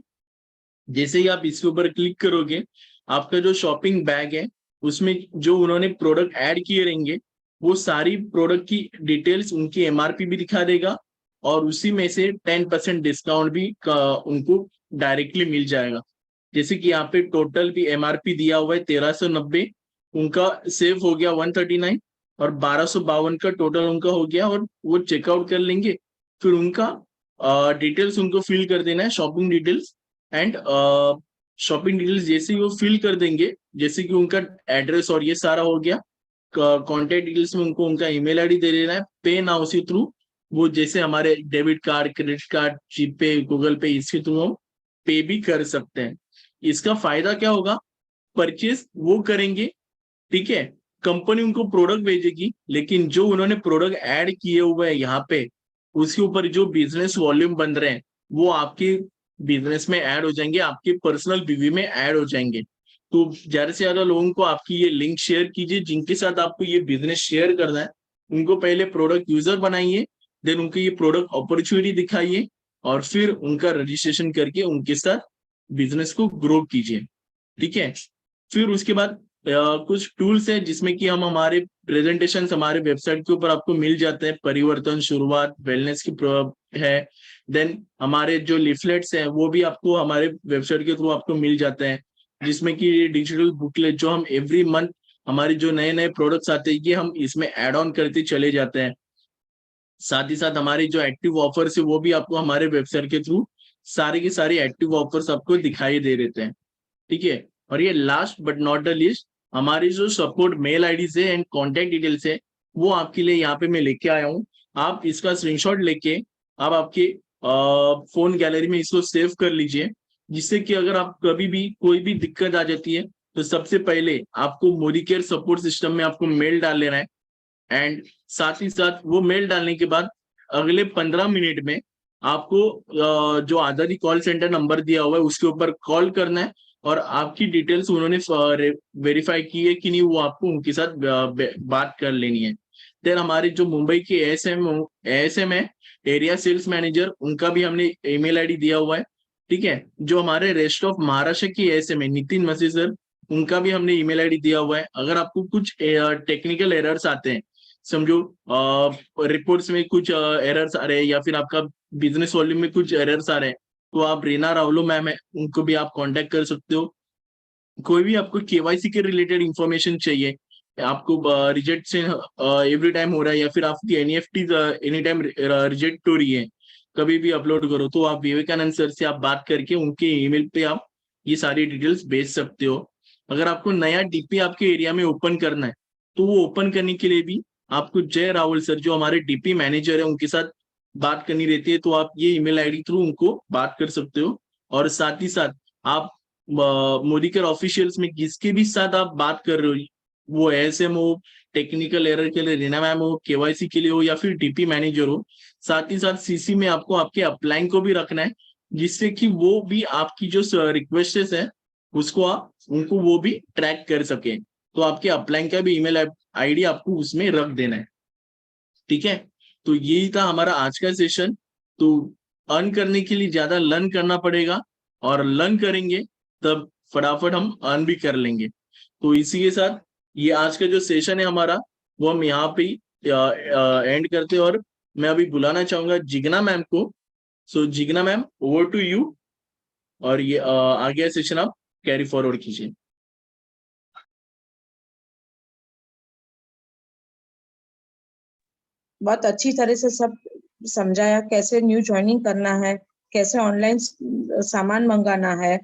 जैसे ही आप इसके ऊपर क्लिक करोगे, आपका जो शॉपिंग बैग है उसमें जो उन्होंने प्रोडक्ट ऐड किए रहेंगे वो सारी प्रोडक्ट की डिटेल्स, उनकी एमआरपी भी दिखा देगा, और उसी में से 10% डिस्काउंट भी उनको डायरेक्टली मिल जाएगा। जैसे कि यहाँ पे टोटल भी एमआरपी दिया हुआ है 1390, उनका सेव हो गया 139, और 1252 का टोटल उनका हो गया, और वो चेकआउट कर लेंगे। फिर उनका डिटेल्स उनको फिल कर देना है, shopping details and shopping details जैसे ही वो फिल कर देंगे, जैसे कि उनका एड्रेस और ये सारा हो गया, कॉन्टेक्ट डिटेल्स में उनको उनका ईमेल आईडी दे देना है। पे नाउ से थ्रू वो जैसे हमारे डेबिट कार्ड, क्रेडिट कार्ड, जीपे, गूगल पे, इसके थ्रू हम पे भी कर सकते हैं। इसका फायदा क्या होगा, परचेज वो करेंगे, ठीक है, कंपनी उनको प्रोडक्ट भेजेगी, लेकिन जो उन्होंने प्रोडक्ट ऐड किए हुए हैं यहाँ पे उसके ऊपर जो बिजनेस वॉल्यूम बन रहे हैं वो आपके बिजनेस में ऐड हो जाएंगे, आपके पर्सनल बीवी में ऐड हो जाएंगे। तो ज्यादा से ज्यादा लोगों को आपकी ये लिंक शेयर कीजिए, जिनके साथ आपको ये बिजनेस शेयर करना है उनको पहले प्रोडक्ट यूजर बनाइए, देन उनको ये प्रोडक्ट अपॉर्चुनिटी दिखाइए, और फिर उनका रजिस्ट्रेशन करके उनके साथ बिजनेस को ग्रो कीजिए। ठीक है। फिर उसके बाद कुछ टूल्स है जिसमें कि हम हमारे प्रेजेंटेशन हमारे वेबसाइट के ऊपर आपको मिल जाते हैं। परिवर्तन, शुरुआत, वेलनेस की है। देन हमारे जो लिफलेट्स हैं वो भी आपको हमारे वेबसाइट के थ्रू आपको मिल जाते हैं, जिसमें कि डिजिटल बुकलेट जो हम एवरी मंथ हमारे जो नए नए प्रोडक्ट्स आते हैं ये हम इसमें ऐड ऑन करते चले जाते हैं। साथ ही साथ हमारे जो एक्टिव ऑफर्स है वो भी आपको हमारे वेबसाइट के थ्रू सारी की सारी एक्टिव ऑफर्स आपको दिखाई दे देते हैं। ठीक है। और ये last but not the least, हमारी जो सपोर्ट मेल आईडीज है एंड कॉन्टेक्ट डिटेल्स है वो आपके लिए यहाँ पे मैं लेके आया हूँ। आप इसका स्क्रीनशॉट लेके आप आपके फोन गैलरी में इसको सेव कर लीजिए, जिससे कि अगर आप कभी भी कोई भी दिक्कत आ जाती है तो सबसे पहले आपको मोदी केयर सपोर्ट सिस्टम में आपको मेल डाल लेना है। एंड साथ ही साथ वो मेल डालने के बाद अगले 15 मिनट में आपको जो आजादी कॉल सेंटर नंबर दिया हुआ है उसके ऊपर कॉल करना है, और आपकी डिटेल्स उन्होंने वेरीफाई की है कि नहीं वो आपको उनके साथ बात कर लेनी है। फिर हमारे जो मुंबई के एएसएम है, एरिया सेल्स मैनेजर, उनका भी हमने ईमेल आईडी दिया हुआ है। ठीक है। जो हमारे रेस्ट ऑफ महाराष्ट्र की एएसएम है, नितिन मसी सर, उनका भी हमने ईमेल आईडी दिया हुआ है। अगर आपको कुछ टेक्निकल एरर्स आते हैं, समझो रिपोर्ट्स में कुछ एरर्स आ रहे हैं या फिर आपका बिजनेस वॉल्यूम में कुछ एरर्स आ रहे हैं, तो आप रीना रावलो मैम है उनको भी आप कांटेक्ट कर सकते हो। कोई भी आपको केवाईसी के रिलेटेड इंफॉर्मेशन चाहिए, आपको रिजेक्ट से एवरी टाइम हो रहा है या फिर आपकी एनईएफटी एनी टाइम रिजेक्ट हो रही है, कभी भी अपलोड करो, तो आप विवेकानंद सर से आप बात करके उनके ईमेल पे आप ये सारी डिटेल्स भेज सकते हो। अगर आपको नया डीपी आपके एरिया में ओपन करना है तो वो ओपन करने के लिए भी आपको जय राहुल सर जो हमारे डीपी मैनेजर है उनके साथ बात करनी रहती है, तो आप ये ईमेल आईडी थ्रू उनको बात कर सकते हो। और साथ ही साथ आप मोदी केयर ऑफिशियल्स में किसके भी साथ आप बात कर रहे हो, वो एएसएम हो, टेक्निकल एरर के लिए रीना मैम हो, केवाईसी के लिए हो या फिर डीपी मैनेजर हो, साथ ही साथ सीसी में आपको आपके अपलाइन को भी रखना है, जिससे कि वो भी आपकी जो रिक्वेस्ट है उसको आप उनको वो भी ट्रैक कर सके। तो आपके अपलाइन का भी ईमेल आईडी आपको उसमें रख देना है। ठीक है। तो यही था हमारा आज का सेशन। तो अर्न करने के लिए ज्यादा लर्न करना पड़ेगा, और लर्न करेंगे तब फटाफट हम अर्न भी कर लेंगे। तो इसी के साथ ये आज का जो सेशन है हमारा वो हम यहाँ पे एंड करते हैं, और मैं अभी बुलाना चाहूंगा जिग्ना मैम को। So Jigna ma'am, over to you, और ये आगे सेशन आप कैरी फॉरवर्ड कीजिए। बहुत अच्छी तरह से सब समझाया, कैसे न्यू ज्वाइनिंग करना है, कैसे ऑनलाइन सामान मंगाना है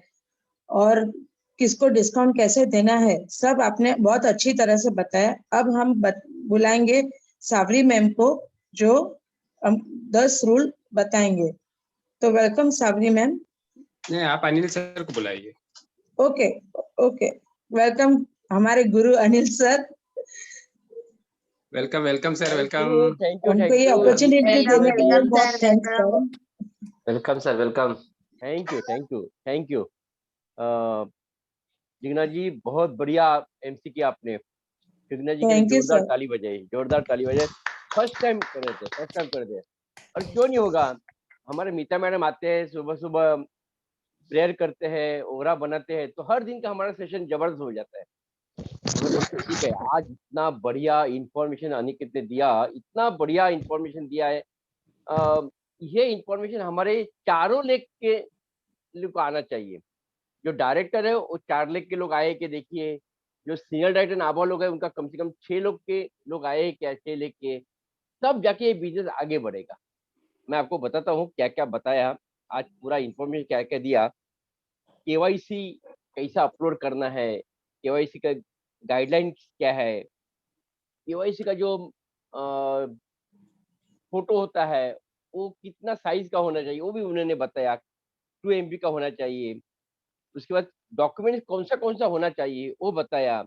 और किसको डिस्काउंट कैसे देना है, सब आपने बहुत अच्छी तरह से बताया। अब हम बुलाएंगे सावरी मैम को जो 10 रूल बताएंगे। तो वेलकम सावरी मैम। नहीं, आप अनिल सर को बुलाइए। ओके ओके, वेलकम हमारे गुरु Anil sir. Welcome welcome sir, welcome. हमको ये अपॉर्चुनिटी देने के लिए बहुत thanks sir. Welcome sir, welcome. Thank you. Jigna ji, बहुत बढ़िया एमसी किया आपने। जिग्ना जी के लिए थैंक यू जोरदार सर। ताली बजाई, जोरदार ताली बजाई। फर्स्ट टाइम कर रहे थे। और क्यों नहीं होगा, हमारे मीता मैडम आते हैं सुबह सुबह, प्रेयर करते हैं, ओरा बनाते हैं, तो हर दिन का हमारा सेशन जबरदस्त हो जाता है। ठीक है, आज इतना बढ़िया इंफॉर्मेशन अनिकेत ने दिया, इतना बढ़िया इंफॉर्मेशन दिया है। ये इंफॉर्मेशन हमारे चारों लेग के लोग को आना चाहिए। जो डायरेक्टर है वो 4 लेग के लोग आए कि देखिए, जो सीनियर डायरेक्टर नाभा लोग है उनका कम से कम 6 लोग के लोग आए क्या, 6 लेग के, तब जाके ये बिजनेस आगे बढ़ेगा। मैं आपको बताता हूँ क्या क्या बताया आज, पूरा इंफॉर्मेशन क्या क्या दिया। केवाईसी कैसा अपलोड करना है, केवाईसी का गाइडलाइन क्या है, केवाईसी का जो फोटो होता है वो कितना साइज का होना चाहिए वो भी उन्होंने बताया, 2 MB का होना चाहिए। उसके बाद डॉक्यूमेंट कौन सा होना चाहिए वो बताया।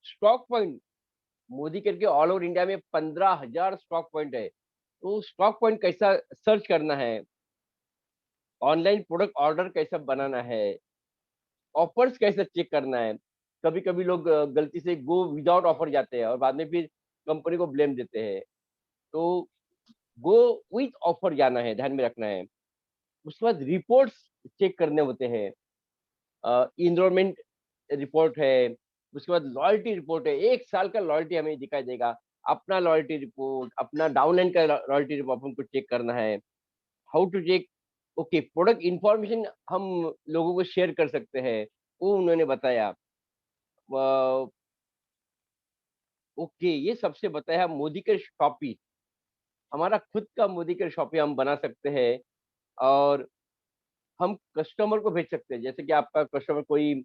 स्टॉक पॉइंट, मोदी करके ऑल ओवर इंडिया में 15,000 स्टॉक पॉइंट है, तो स्टॉक पॉइंट कैसा सर्च करना है, ऑनलाइन प्रोडक्ट ऑर्डर कैसा बनाना है, ऑफर्स कैसे चेक करना है। कभी कभी लोग गलती से गो विदाउट ऑफर जाते हैं और बाद में फिर कंपनी को ब्लेम देते हैं, तो गो विथ ऑफर जाना है, ध्यान में रखना है। उसके बाद रिपोर्ट्स चेक करने होते हैं, इनरोलमेंट रिपोर्ट है, उसके बाद लॉयल्टी रिपोर्ट है, 1 साल का लॉयल्टी हमें दिखाई देगा, अपना लॉयल्टी रिपोर्ट, अपना डाउनलाइन का लॉयल्टी रिपोर्ट अपन को चेक करना है, how to check, okay product information हम लोगों को शेयर कर सकते हैं, वो उन्होंने बताया। ओके, ये सबसे बताया। मोदी के शॉपी, हमारा खुद का मोदी के शॉपी हम बना सकते हैं और हम कस्टमर को भेज सकते हैं। जैसे कि आपका कस्टमर कोई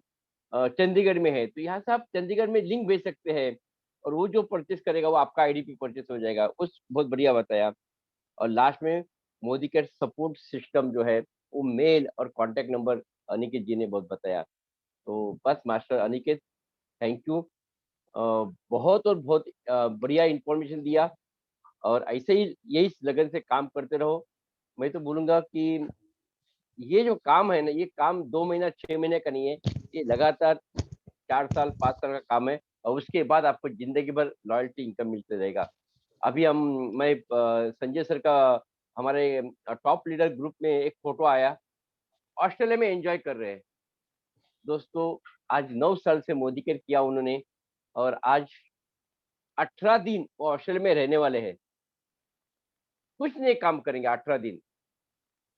चंडीगढ़ में है, तो यहाँ से आप चंडीगढ़ में लिंक भेज सकते हैं और वो जो परचेस करेगा वो आपका आईडी पे परचेस हो जाएगा। उस बहुत बढ़िया बताया। और लास्ट में मोदी केयर सपोर्ट सिस्टम जो है वो मेल और कांटेक्ट नंबर अनिकेत जी ने बहुत बताया। तो बस मास्टर अनिकेत, थैंक यू। बहुत और बहुत बढ़िया इंफॉर्मेशन दिया और ऐसे ही यही लगन से काम करते रहो। मैं तो बोलूंगा कि ये जो काम है ना, ये काम 2 महीना 6 महीने का नहीं है, ये लगातार 4 साल 5 साल का काम है और उसके बाद आपको जिंदगी भर लॉयल्टी इनकम मिलते रहेगा। अभी मैं संजय सर का हमारे टॉप लीडर ग्रुप में एक फोटो आया, ऑस्ट्रेलिया में एंजॉय कर रहे हैं। दोस्तों आज 9 साल से मोदी केयर किया उन्होंने और आज 18 दिन वो ऑस्ट्रेलिया में रहने वाले हैं। कुछ नहीं काम करेंगे 18 दिन,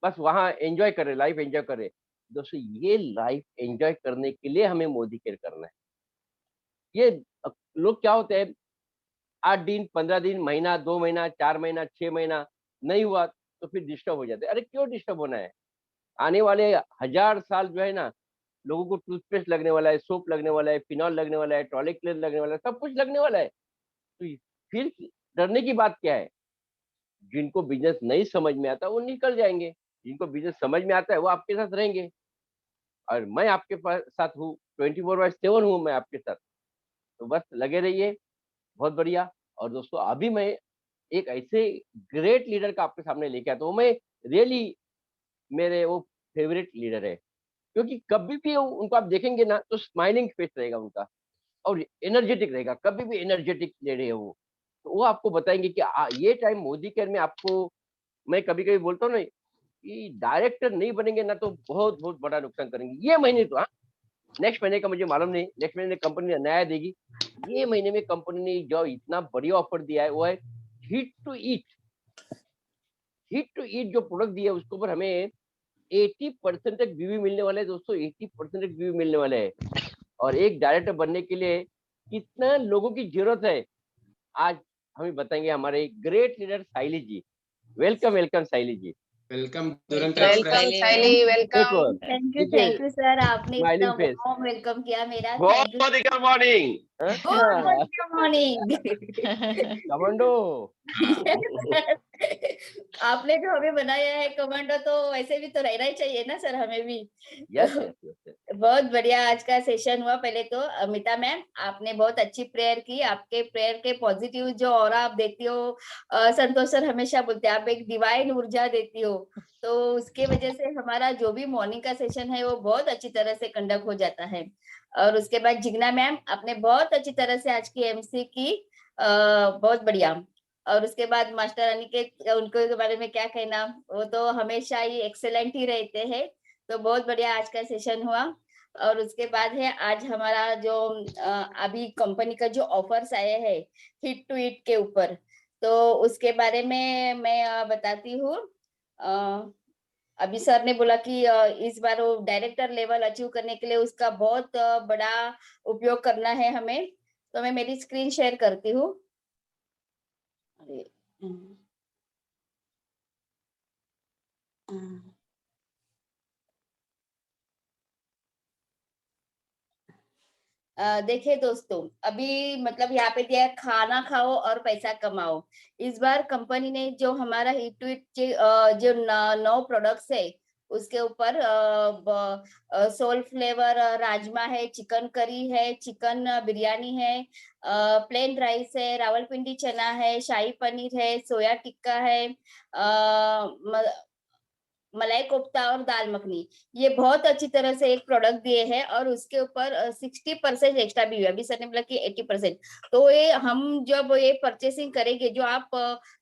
बस वहाँ एंजॉय कर रहे, लाइफ एंजॉय कर रहे। दोस्तों ये लाइफ एंजॉय करने के लिए हमें मोदी केयर करना है। ये लोग क्या होते हैं, 8 दिन 15 दिन, महीना 2 महीना 4 महीना 6 महीना नहीं हुआ तो फिर डिस्टर्ब हो जाते हैं। अरे क्यों डिस्टर्ब होना है? आने वाले 1000 साल जो है ना, लोगों को टूथपेस्ट लगने वाला है, सोप लगने वाला है, फिनॉल लगने वाला है, टॉयलेट क्लीनर लगने वाला है, सब कुछ लगने वाला है। तो फिर डरने की बात क्या है? जिनको बिजनेस नहीं समझ में आता वो निकल जाएंगे, जिनको बिजनेस समझ में आता है वो आपके साथ रहेंगे। और मैं आपके साथ हूँ, 24/7 हूँ मैं आपके साथ। तो बस लगे रहिए, बहुत बढ़िया। और दोस्तों अभी मैं एक ऐसे ग्रेट लीडर का आपके सामने लेके आता हूँ। मैं रियली मेरे वो फेवरेट लीडर है, क्योंकि कभी भी उनको आप देखेंगे ना तो स्माइलिंग फेस रहेगा उनका और एनर्जेटिक रहेगा, कभी भी एनर्जेटिक लीडर है वो। तो वो आपको बताएंगे कि ये टाइम मोदी केयर में आपको, मैं कभी कभी बोलता हूँ ना कि डायरेक्टर नहीं बनेंगे ना तो बहुत बहुत बड़ा नुकसान करेंगे ये महीने। तो हाँ, नेक्स्ट महीने का मुझे मालूम नहीं, नेक्स्ट महीने कंपनी नया देगी। ये महीने में कंपनी ने जो इतना बढ़िया ऑफर दिया है वो है heat to eat. Heat to eat जो प्रोडक्ट दिया है उसके ऊपर हमें 80% तक व्यू मिलने वाले हैं। दोस्तों 80% तक व्यू मिलने वाले हैं। और एक डायरेक्टर बनने के लिए कितना लोगों की जरूरत है, आज हमें बताएंगे हमारे great leader Saili ji. Welcome welcome Saili ji. Welcome Duronto welcome express. Welcome Saili, देखो वेलकम। थैंक यू सर, आपने इतना स्माइलिंग फेस, वार्म वेलकम किया मेरा। बहुत थैंक यू। बहुत good morning good morning. Commando. आपने जो हमें बनाया है कमांडो, तो वैसे भी तो रहना ही चाहिए ना सर, हमें भी। यस तो यस यस। बहुत बढ़िया आज का सेशन हुआ। पहले तो अमिता मैम, आपने बहुत अच्छी प्रेयर की। आपके प्रेयर के पॉजिटिव जो ऑरा आप देती हो, संतोष सर हमेशा बोलते हैं आप एक डिवाइन ऊर्जा देती हो। तो उसके वजह से हमारा जो भी मॉर्निंग का सेशन है वो बहुत अच्छी तरह से कंडक्ट हो जाता है। और उसके बाद जिग्ना मैम, आपने बहुत अच्छी तरह से आज की एमसी की, बहुत बढ़िया। और उसके बाद मास्टर अनिकेत, उनको के बारे में क्या कहना, वो तो हमेशा ही एक्सेलेंट ही रहते हैं। तो बहुत बढ़िया आज का सेशन हुआ। और उसके बाद है आज हमारा जो अभी कंपनी का जो ऑफर्स आए हैं हिट टू हिट के ऊपर, तो उसके बारे में मैं बताती हूँ। अभी सर ने बोला कि इस बार वो डायरेक्टर लेवल अचीव करने के लिए उसका बहुत बड़ा उपयोग करना है हमें। तो मैं मेरी स्क्रीन शेयर करती हूँ। अरे देखिए दोस्तों, अभी मतलब यहाँ पे दिया है खाना खाओ और पैसा कमाओ। इस बार कंपनी ने जो हमारा हिट टू हिट जो 9 प्रोडक्ट्स है उसके ऊपर सोल फ्लेवर राजमा है, चिकन करी है, चिकन बिरयानी है, प्लेन राइस है, रावलपिंडी चना है, शाही पनीर है, सोया टिक्का है, मलाई कोफ्ता और दाल मखनी, ये बहुत अच्छी तरह से एक प्रोडक्ट दिए हैं और उसके ऊपर 60% एक्स्ट्रा भी हुआ। अभी सर ने बोला कि 80%। तो ये हम जब ये परचेसिंग करेंगे, जो आप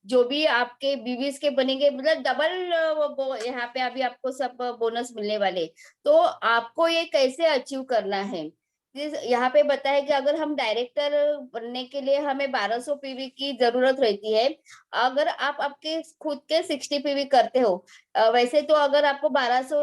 जो भी आपके बीवीज के बनेंगे, मतलब डबल यहाँ पे अभी आपको सब बोनस मिलने वाले। तो आपको ये कैसे अचीव करना है, यहाँ पे बताया कि अगर हम डायरेक्टर बनने के लिए हमें 1200 पीवी की जरूरत रहती है। अगर आप आपके खुद के 60 पीवी करते हो, वैसे तो अगर आपको 1200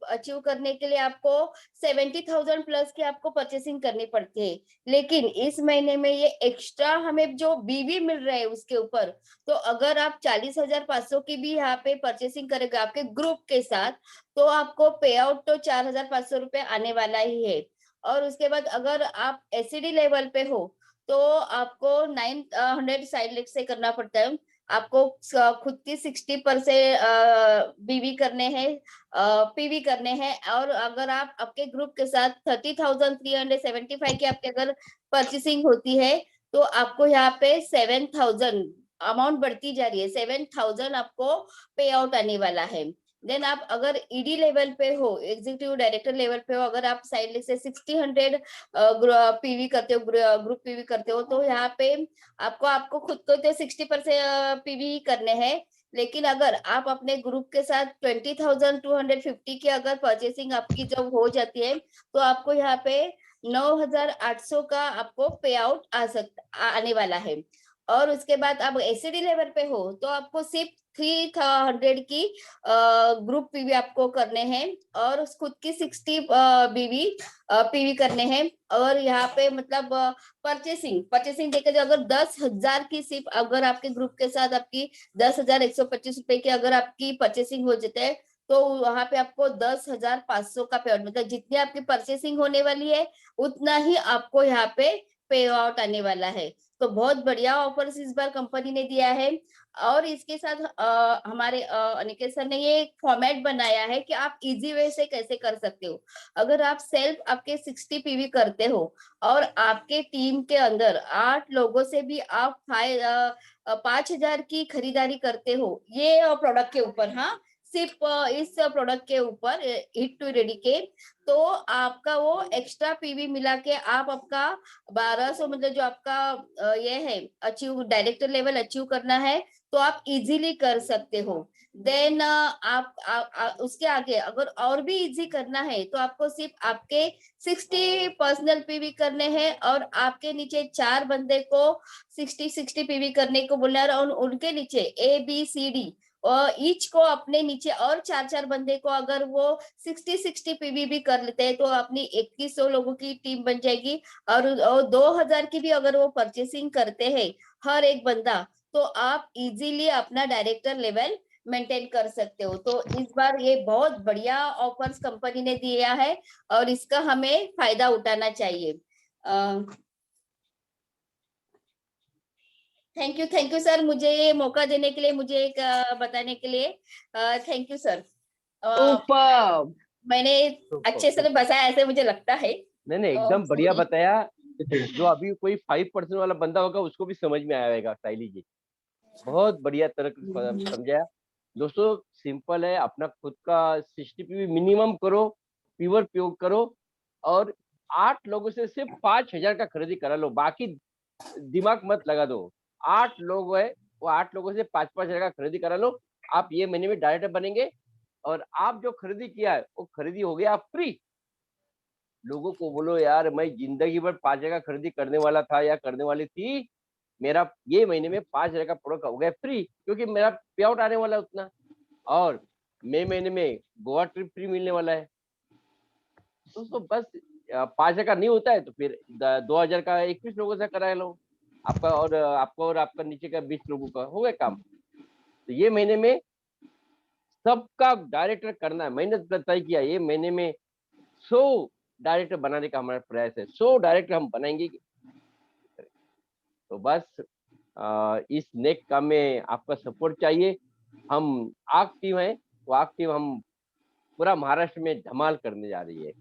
अचीव करने के लिए आपको 70,000 प्लस की आपको परचेसिंग करनी पड़ती है। लेकिन इस महीने में ये एक्स्ट्रा हमें जो बीवी मिल रहा है उसके ऊपर, तो अगर आप 40,500 की भी यहाँ पे परचेसिंग करेंगे आपके ग्रुप के साथ, तो आपको पे आउट तो 4,500 रुपए आने वाला ही है। और उसके बाद अगर आप एसईडी लेवल पे हो, तो आपको 900 साइड लेग से करना पड़ता है। आपको खुद की 60% बीवी करने हैं, पीवी करने हैं। और अगर आप आपके ग्रुप के साथ 30,375 की आपके अगर परचेसिंग होती है, तो आपको यहाँ पे 7,000 अमाउंट बढ़ती जा रही है, 7,000 आपको पे आउट आने वाला है। देन आप अगर ईडी लेवल पे हो, एग्जीक्यूटिव डायरेक्टर लेवल पे हो, अगर आप साइड से 60-100 पीवी करते हो, ग्रुप पीवी करते हो, तो यहाँ पे आपको खुद को तो 60% पीवी करने हैं। लेकिन अगर आप अपने ग्रुप के साथ 20,250 की अगर परचेसिंग आपकी जब हो जाती है, तो आपको यहाँ पे 9,800 का आपको पे आउट आने वाला है। और उसके बाद आप एसईडी लेवल पे हो, तो आपको सिर्फ 300 की ग्रुप पीवी आपको करने हैं और खुद की 60 बीवी पीवी करने हैं। और यहाँ पे मतलब परचेसिंग देखा जाए, अगर 10,000 की सिर्फ अगर आपके ग्रुप के साथ आपकी 10,125 रुपए की अगर आपकी परचेसिंग हो जाते हैं, तो वहां पे आपको 10,500 का पे आउट, मतलब जितनी आपकी परचेसिंग होने वाली है उतना ही आपको यहाँ पे आउट आने वाला है। तो बहुत बढ़िया ऑफर्स इस बार कंपनी ने दिया है। और इसके साथ हमारे अनिकेत सर ने ये एक फॉर्मेट बनाया है कि आप इजी वे से कैसे कर सकते हो। अगर आप सेल्फ आपके 60 पीवी करते हो और आपके टीम के अंदर 8 लोगों से भी आप 5,000 की खरीदारी करते हो, ये प्रोडक्ट के ऊपर, हाँ सिर्फ इस प्रोडक्ट के ऊपर हिट टू रेडी के, तो आपका वो एक्स्ट्रा पीवी मिला के आप आपका 1200, मतलब जो आपका ये है अचीव डायरेक्टर लेवल अचीव करना है, तो आप इजीली कर सकते हो। देन उसके आगे अगर और भी इजी करना है, तो आपको सिर्फ आपके 60 पर्सनल पीवी करने हैं और आपके नीचे 4 बंदे को 60 पीवी करने को बोलना है। और उनके नीचे ABCD और ईच को अपने नीचे और 4 बंदे को अगर वो 60 पीवी भी कर लेते हैं, तो अपनी 2100 लोगों की टीम बन जाएगी। और 2,000 की भी अगर वो परचेसिंग करते हैं हर एक बंदा, तो आप इजीली अपना डायरेक्टर लेवल मेंटेन कर सकते हो। तो इस बार ये बहुत बढ़िया ऑफर्स कंपनी ने दिया है और इसका हमें फायदा उठाना चाहिए। थैंक यू सर, मुझे ये मौका देने के लिए, मुझे एक बताने के लिए थैंक यू सर। सुपर। मैंने अच्छे से बताया ऐसे मुझे लगता है। नहीं एकदम बढ़िया बताया। जो अभी कोई 5% वाला बंदा होगा उसको भी समझ में आएगा साइली जी, बहुत बढ़िया तरह से समझाया। दोस्तों सिंपल है, अपना खुद का 60 पीवी मिनिमम करो, प्योर प्रयोग करो और 8 लोगों से सिर्फ 5,000 का खरीदी करा लो, बाकी दिमाग मत लगा दो। 8 लोग है, वो 8 लोगों से 5,000 का खरीदी करा लो। आप ये महीने में डायरेक्टर बनेंगे और आप जो खरीदी किया है वो खरीदी हो गया फ्री। लोगों को बोलो यार मैं जिंदगी भर 5,000 का खरीदी करने वाला था या करने वाली थी, मेरा ये महीने में 5,000 का प्रोडक्ट हो गया फ्री, क्योंकि मेरा पे आउट आने वाला है उतना। और मई महीने में गोवा ट्रिप फ्री मिलने वाला है। दोस्तों बस 5,000 का नहीं होता है तो फिर 2,000 का 21 लोगों से करा लो, आपका और आपका नीचे का 20 लोगों का हो गया काम। तो ये महीने में सबका डायरेक्टर करना है, मेहनत तय किया, ये महीने में 100 डायरेक्टर बनाने का हमारा प्रयास है। 100 डायरेक्टर हम बनाएंगे। तो बस इस नेक काम में आपका सपोर्ट चाहिए। हम आग टीम है, तो आग टीम हम पूरा महाराष्ट्र में धमाल करने जा रही है।